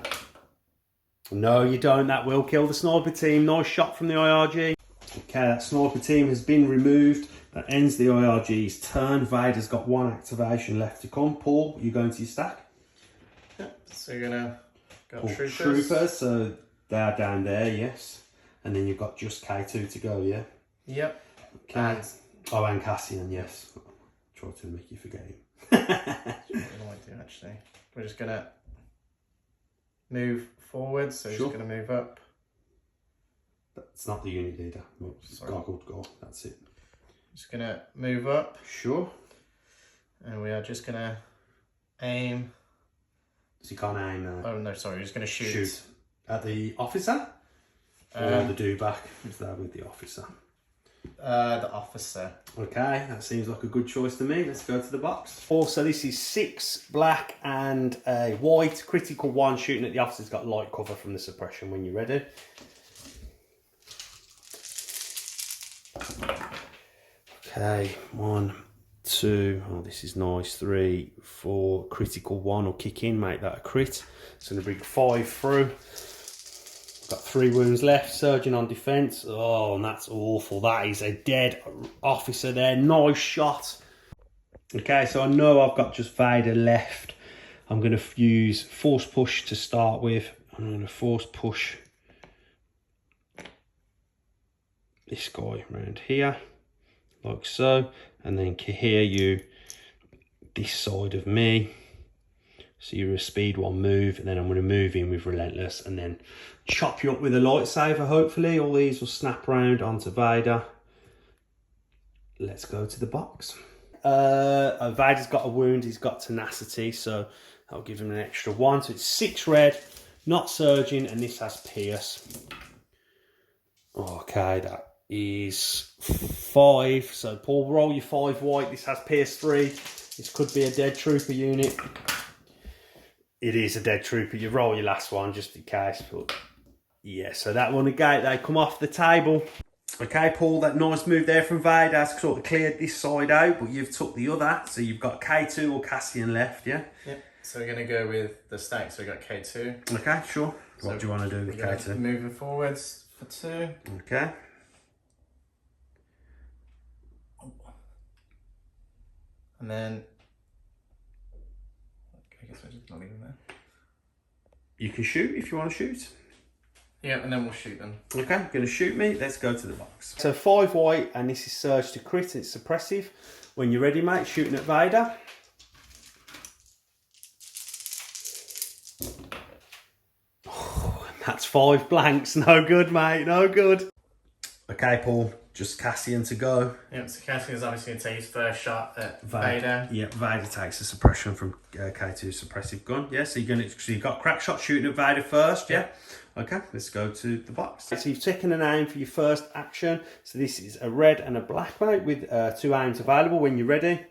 No, you don't. That will kill the sniper team. Nice shot from the IRG. Okay, that sniper team has been removed. That ends the IRG's turn. Vader's got 1 activation left to come. Paul, you going to your stack? So you're gonna got Pull troopers. so they're down there, yes. And then you've got just K2 to go, yeah? Yep. Okay. And Oh, and Cassian, yes. Try to make you forget him. what we might do actually. We're just gonna move forward, so Sure. just gonna move up. That's not the unit leader. No, it's Sorry. gargled goal. That's it. Just gonna move up, Sure. and we are just gonna aim. So you can't aim now. Oh no, sorry, we're just gonna shoot. Shoot at the officer or the Dewback if they're with the officer. The officer. Okay, that seems like a good choice to me. Let's go to the box. Also, this is 6 black and a white. Critical 1 shooting at the officer's got light cover from the suppression when you're ready. Okay, 1, 2, oh this is nice, 3, 4, critical 1 will kick in, make that a crit. It's going to bring 5 through. Got 3 wounds left, surgeon on defence. Oh, and that's awful. That is a dead officer there. Nice shot. Okay, so I know I've got just Vader left. I'm going to use force push to start with. I'm going to force push this guy around here, like so. And then here you this side of me. So you're a speed 1 move, and then I'm going to move in with relentless and then chop you up with a lightsaber, hopefully. All these will snap round onto Vader. Let's go to the box. Vader's got a wound, he's got tenacity, so I'll give him an extra 1. So it's 6 red, not surging, and this has pierce. Okay, that is 5. So Paul, roll your 5 white. This has pierce 3. This could be a dead trooper unit. It is a dead trooper. You roll your last one just in case. But yeah, so that one again, they come off the table. Okay, Paul, that nice move there from Vader has sort of cleared this side out, but you've took the other. So you've got K2 or Cassian left, yeah? Yep. So we're gonna go with the stack. So we got K2. Okay, sure. So What do you want to do with K2? Moving forwards for 2. Okay. And then I guess we're just not leaving there. You can shoot if you want to shoot. Yeah, and then we'll shoot them. Okay, going to shoot me. Let's go to the box. So 5 white, and this is surge to crit. It's suppressive. When you're ready, mate, shooting at Vader. Oh, that's 5 blanks. No good, mate. No good. Okay, Paul. Just Cassian to go. Yep, so Cassian is obviously going to take his first shot at Vader. Yeah, Vader takes a suppression from K2's suppressive gun. Yeah, so you've got crack shot shooting at Vader first, yeah? Okay, let's go to the box. So you've taken an aim for your first action. So this is a red and a black, mate, with 2 aims available when you're ready.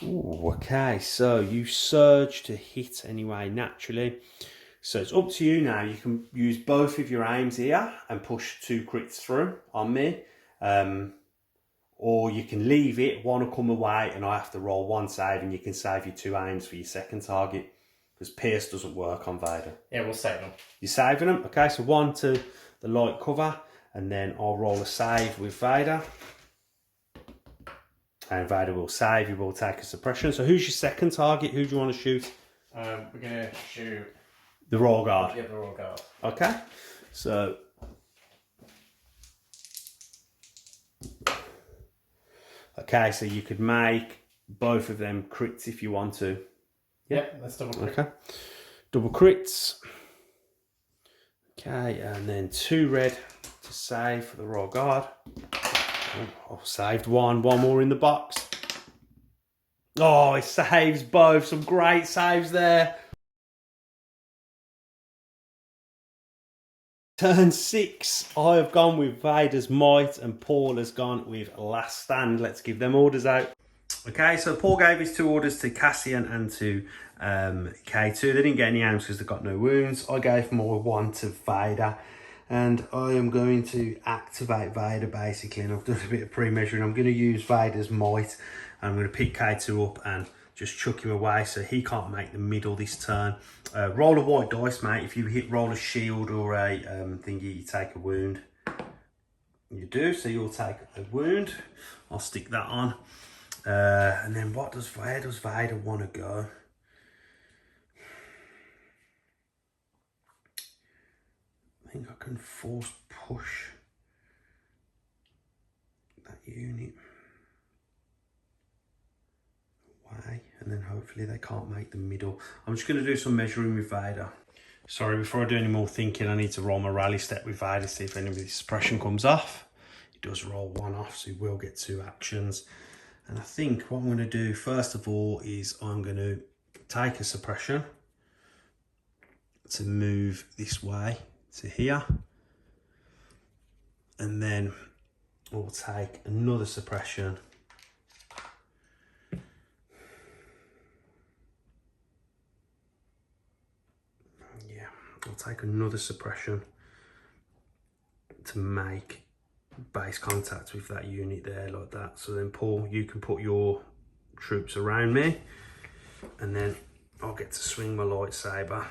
Ooh, okay, so you surge to hit anyway, naturally. So it's up to you now. You can use both of your aims here and push 2 crits through on me. Or you can leave it, 1 will come away and I have to roll 1 save and you can save your 2 aims for your second target. Because pierce doesn't work on Vader. Yeah, we'll save them. You're saving them? Okay, so 1 to the light cover and then I'll roll a save with Vader. And Vader will save, you will take a suppression. So who's your second target? Who do you want to shoot? We're going to shoot the Royal Guard. Yeah, the Royal Guard. Okay, so so you could make both of them crits if you want to. Yep, that's double crit. Okay, double crits. Okay, and then 2 red to save for the Royal Guard. Oh, saved 1. 1 more in the box. Oh, it saves both. Some great saves there. Turn 6, I have gone with Vader's Might and Paul has gone with Last Stand. Let's give them orders out. Okay, so Paul gave his 2 orders to Cassian and to K2. They didn't get any aims because they got no wounds. I gave my 1 to Vader. And I am going to activate Vader basically. And I've done a bit of pre-measuring. I'm going to use Vader's Might. And I'm going to pick K2 up and just chuck him away so he can't make the middle this turn. Roll a white dice, mate. If you roll a shield or a thingy, you take a wound. You do, so you'll take a wound. I'll stick that on. And then where does Vader want to go? I think I can force push that unit away, and then hopefully they can't make the middle. I'm just going to do some measuring with Vader. Sorry, before I do any more thinking, I need to roll my rally step with Vader, see if any of the suppression comes off. He does roll one off, so he will get 2 actions. And I think what I'm going to do first of all is I'm going to take a suppression to move this way to here. And then we'll take another suppression I'll take another suppression to make base contact with that unit there like that. So then Paul, you can put your troops around me, and then I'll get to swing my lightsaber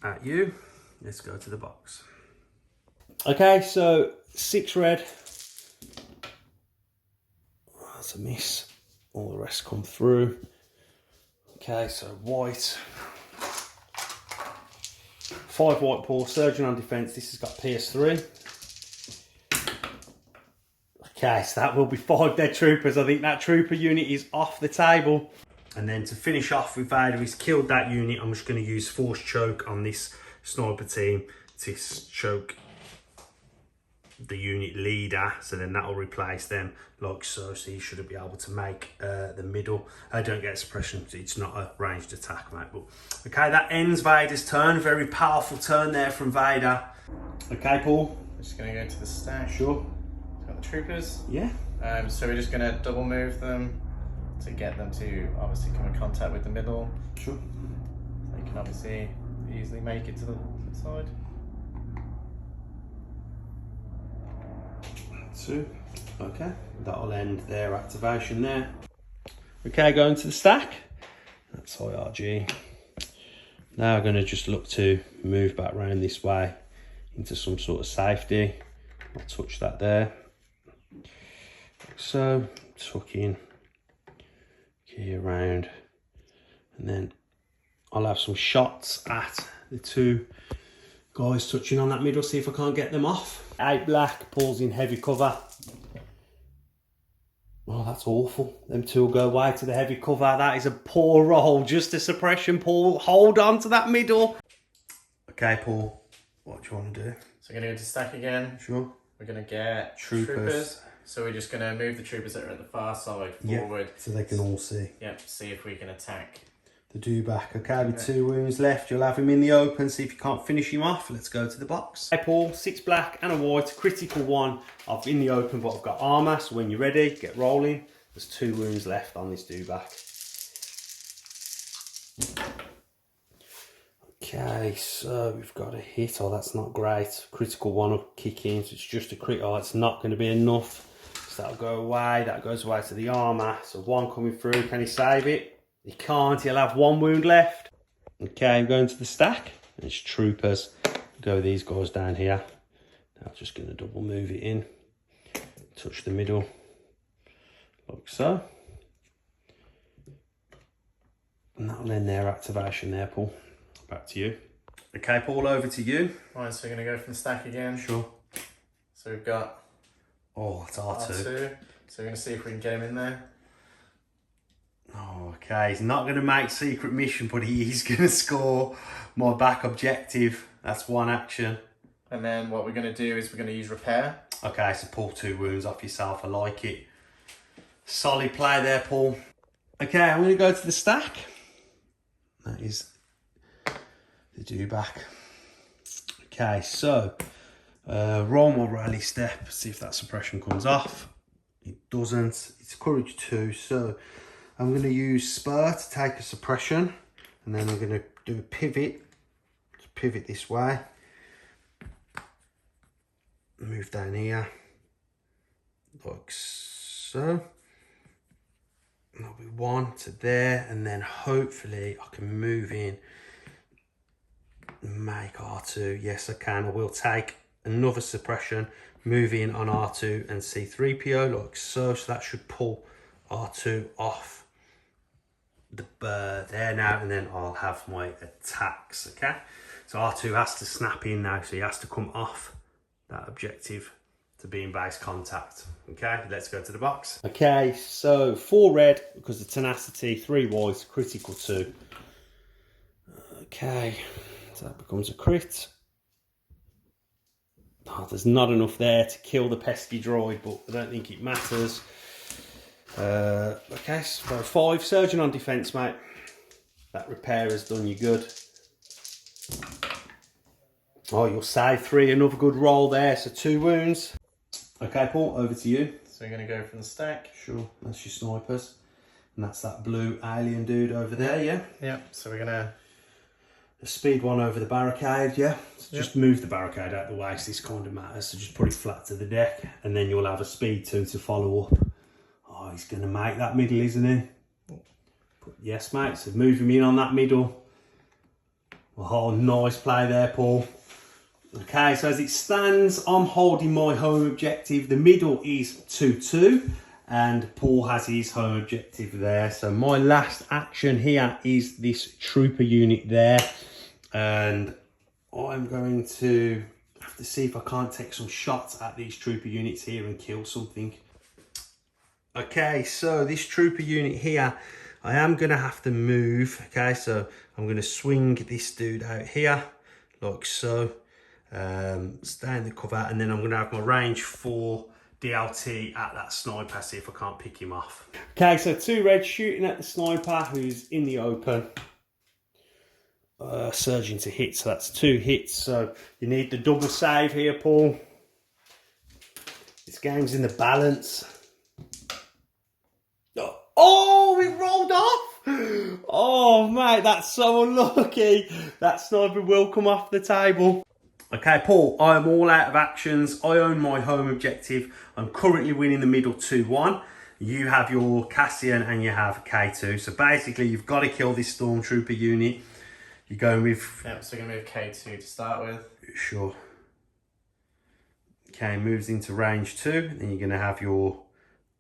at you. Let's go to the box. Okay, so 6 red. That's a miss. All the rest come through. Okay, so white. 5 white, Paul. Surgeon on defense. This has got PS3. Okay, so that will be 5 dead troopers. I think that trooper unit is off the table. And then to finish off with Vader, he's killed that unit. I'm just going to use force choke on this sniper team to choke the unit leader, so then that will replace them like so. So you shouldn't be able to make the middle. I don't get suppression, it's not a ranged attack, mate. But okay, that ends Vader's turn. Very powerful turn there from Vader. Okay, Paul. We're just gonna go to the stack. Sure. Got the troopers. Yeah. So we're just gonna double move them to get them to obviously come in contact with the middle. Sure. They can obviously easily make it to the side. 2. Okay, that'll end their activation there. Okay, going to the stack. That's IRG. Now I'm going to just look to move back round this way into some sort of safety. I'll touch that there. So, tuck in, key around, and then I'll have some shots at the 2 guys touching on that middle, see if I can't get them off. 8 black, pulls in heavy cover. Oh, that's awful. Them 2 will go away to the heavy cover. That is a poor roll. Just a suppression, Paul. Hold on to that middle. Okay, Paul. What do you want to do? So we're going to go to stack again. Sure. We're going to get Troopers. So we're just going to move the troopers that are at the far side forward. Yep, so they can all see. Yep, see if we can attack. The Dewback. Okay, with 2 wounds left, you'll have him in the open, see if you can't finish him off. Let's go to the box. Hey Paul, 6 black and a white, critical 1. I've in the open, but I've got armour, so when you're ready, get rolling. There's 2 wounds left on this Dewback. Okay, so we've got a hit. Oh, that's not great. Critical 1 will kick in, so it's just a crit. Oh, it's not going to be enough. So that'll go away. That goes away to the armour. So 1 coming through. Can he save it? He can't, he'll have 1 wound left. Okay, I'm going to the stack. It's troopers. Go with these guys down here. Now I'm just going to double move it in. Touch the middle. Like so. And that'll end their activation there, Paul. Back to you. Okay, Paul, over to you. Right, so we're going to go from the stack again. Sure. So we've got Oh, it's R2. R2. So we're going to see if we can get him in there. Oh, okay, he's not going to make secret mission, but he is going to score my back objective. That's 1 action. And then what we're going to do is we're going to use repair. Okay, so pull 2 wounds off yourself. I like it. Solid play there, Paul. Okay, I'm going to go to the stack. That is the Dewback. Okay, so roll my rally step. See if that suppression comes off. It doesn't. It's courage 2, so I'm going to use spur to take a suppression, and then I'm going to do a pivot to pivot this way. Move down here like so. That'll be 1 to there, and then hopefully I can move in and make R2. Yes, I can. I will take another suppression, move in on R2 and C3PO like so. So that should pull R2 off the there now, and then I'll have my attacks. Okay, so R2 has to snap in now, so he has to come off that objective to be in base contact. Okay, let's go to the box. Okay, so 4 red because of tenacity, 3 white, critical 2. Okay, so that becomes a crit. Oh, there's not enough there to kill the pesky droid, but I don't think it matters. Okay, so 5 surgeon on defense, mate. That repair has done you good. Oh, you'll save 3, another good roll there, so 2 wounds. Okay, Paul, over to you. So we're going to go from the stack. Sure, that's your snipers. And that's that blue alien dude over there, yeah? Yeah, so we're going to... The speed 1 over the barricade, yeah? So just move the barricade out of the way, so this kind of matters. So just put it flat to the deck, and then you'll have a speed 2 to follow up. Oh, he's going to make that middle, isn't he? Yes, mate, so move him in on that middle. Oh, nice play there, Paul. Okay, so as it stands, I'm holding my home objective. The middle is 2-2, and Paul has his home objective there. So my last action here is this trooper unit there, and I'm going to have to see if I can't take some shots at these trooper units here and kill something. Okay, so this trooper unit here, I am going to have to move. Okay, so I'm going to swing this dude out here like so. Stay in the cover, and then I'm going to have my range 4 DLT at that sniper, see if I can't pick him off. Okay, so 2 red shooting at the sniper who's in the open. Surging to hit, so that's 2 hits. So you need the double save here, Paul. This game's in the balance. Oh, it rolled off! Oh, mate, that's so unlucky. That sniper will come off the table. Okay, Paul, I am all out of actions. I own my home objective. I'm currently winning the middle 2-1. You have your Cassian and you have K2. So basically, you've got to kill this Stormtrooper unit. You're going with... Yep, so we're going to move K2 to start with. Sure. Okay, moves into range 2. Then you're going to have your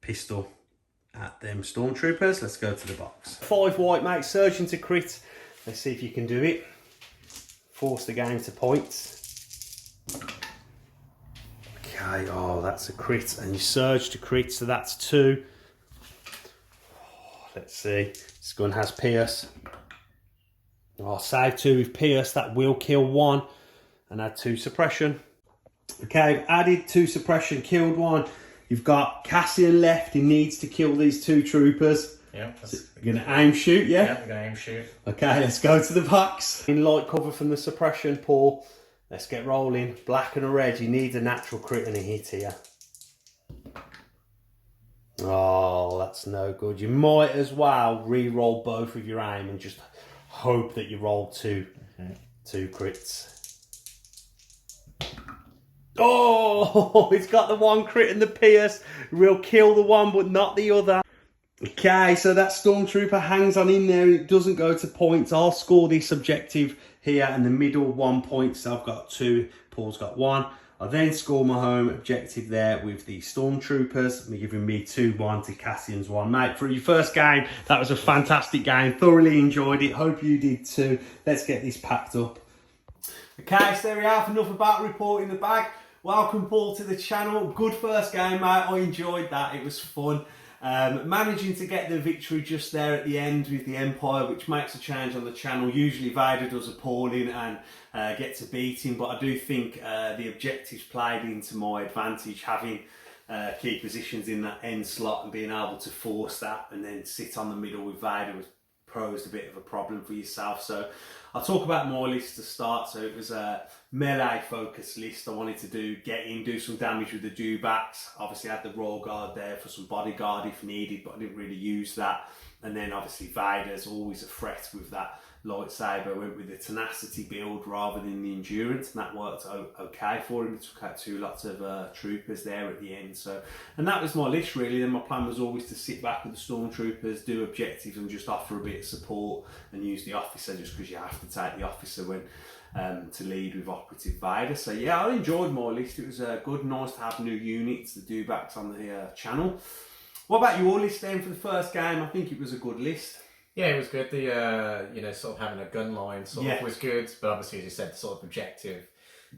pistol at them Stormtroopers. Let's go to the box. 5 white, mate. Surge into crit. Let's see if you can do it. Force the game to points. Okay, oh, that's a crit, and you surge to crit, so that's 2. Oh, let's see. This gun has Pierce. Oh, save 2 with Pierce, that will kill 1, and add 2 suppression. Okay, added 2 suppression, killed 1. You've got Cassian left, he needs to kill these 2 troopers. Yeah. So you're going to aim shoot, yeah? Yeah, we're going to aim shoot. Okay, let's go to the box. In light cover from the suppression, Paul. Let's get rolling. Black and a red. You need a natural crit and a hit here. Oh, that's no good. You might as well re-roll both with your aim and just hope that you roll 2 crits. Oh, it's got the 1 crit and the Pierce. We'll kill the one, but not the other. Okay, so that Stormtrooper hangs on in there and it doesn't go to points. I'll score this objective here, and the middle 1 point, so I've got 2, Paul's got 1. I then score my home objective there with the Stormtroopers, and giving me 2-1 to Cassian's 1. Mate, for your first game, that was a fantastic game. Thoroughly enjoyed it. Hope you did too. Let's get this packed up. Okay, so there we have another battle report in the bag. Welcome, Paul, to the channel. Good first game, mate. I enjoyed that. It was fun. Managing to get the victory just there at the end with the Empire, which makes a change on the channel. Usually Vader does appalling and gets a beating, but I do think the objectives played into my advantage, having key positions in that end slot and being able to force that and then sit on the middle with Vader was posed a bit of a problem for yourself. So I'll talk about my list to start. So it was a melee focused list. I wanted to do some damage with the Dewbacks. Obviously I had the Royal Guard there for some bodyguard if needed, but I didn't really use that. And then obviously Vader's always a threat with that lightsaber, went with the tenacity build rather than the endurance, and that worked okay for him. He took out 2 lots of troopers there at the end. So, and that was my list really. Then my plan was always to sit back with the stormtroopers, do objectives, and just offer a bit of support and use the officer, just because you have to take the officer when to lead with Operative Vader. So yeah, I enjoyed my list. It was good, nice to have new units, the Dewbacks on the channel. What about your list then for the first game? I think it was a good list. Yeah, it was good. The sort of having a gun line sort of was good, but obviously, as you said, the sort of objective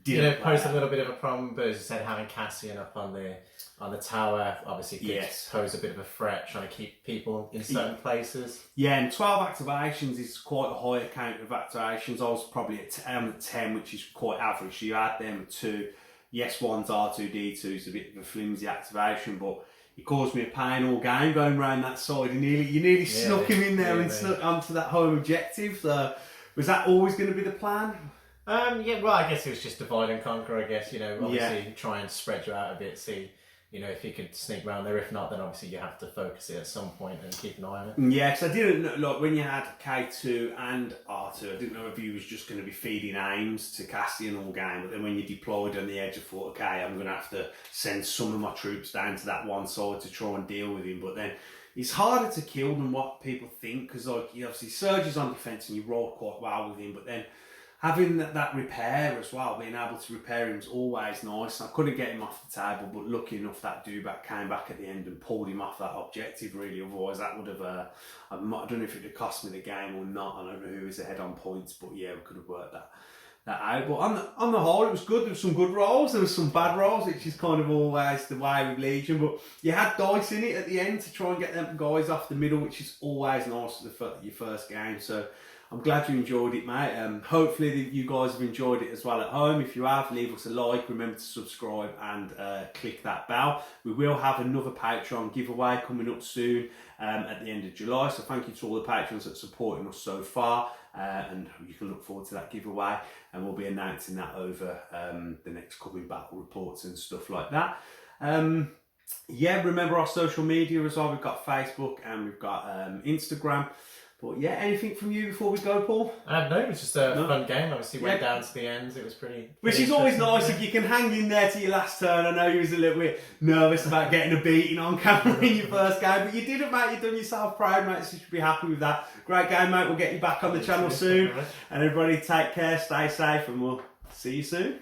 posed a little bit of a problem. But as you said, having Cassian up on the tower obviously could pose a bit of a threat, trying to keep people in certain places. Yeah, and 12 activations is quite a high count of activations. I was probably at 10, which is quite average. So you add them to, yes, one's R2D2 is a bit of a flimsy activation, but it caused me a pain all game going around that side. You nearly snuck him in there and snuck onto that home objective. So was that always going to be the plan? Yeah, well, I guess it was just divide and conquer, I guess. Obviously try and spread you out a bit, see, if you could sneak around there. If not, then obviously you have to focus it at some point and keep an eye on it. Yeah, because I didn't know, like, when you had K2 and R2, I didn't know if you was just going to be feeding aims to Cassian all game, but then when you deployed on the edge, I thought, okay, I'm going to have to send some of my troops down to that one side to try and deal with him. But then it's harder to kill than what people think, because like, you obviously Surge is on defence and you roll quite well with him, but then having that repair as well, being able to repair him is always nice. I couldn't get him off the table, but lucky enough that Dewback came back at the end and pulled him off that objective really. Otherwise that would have, I don't know if it would have cost me the game or not. I don't know who was ahead on points, but yeah, we could have worked that out. But on the whole, it was good. There was some good rolls, there was some bad rolls, which is kind of always the way with Legion. But you had dice in it at the end to try and get them guys off the middle, which is always nice for your first game. So I'm glad you enjoyed it, mate. Hopefully you guys have enjoyed it as well at home. If you have, leave us a like. Remember to subscribe and click that bell. We will have another Patreon giveaway coming up soon at the end of July. So thank you to all the patrons that are supporting us so far. And you can look forward to that giveaway. And we'll be announcing that over the next coming battle reports and stuff like that. Yeah, remember our social media as well. We've got Facebook and we've got Instagram. But yeah, anything from you before we go, Paul? No, it was just a fun game. Obviously, went down to the end. It was pretty Which is always nice if you can hang in there to your last turn. I know you was a little bit nervous about getting a beating on camera in your first game, but you did it, mate. You've done yourself proud, mate, so you should be happy with that. Great game, mate. We'll get you back on the channel soon. And everybody take care, stay safe, and we'll see you soon.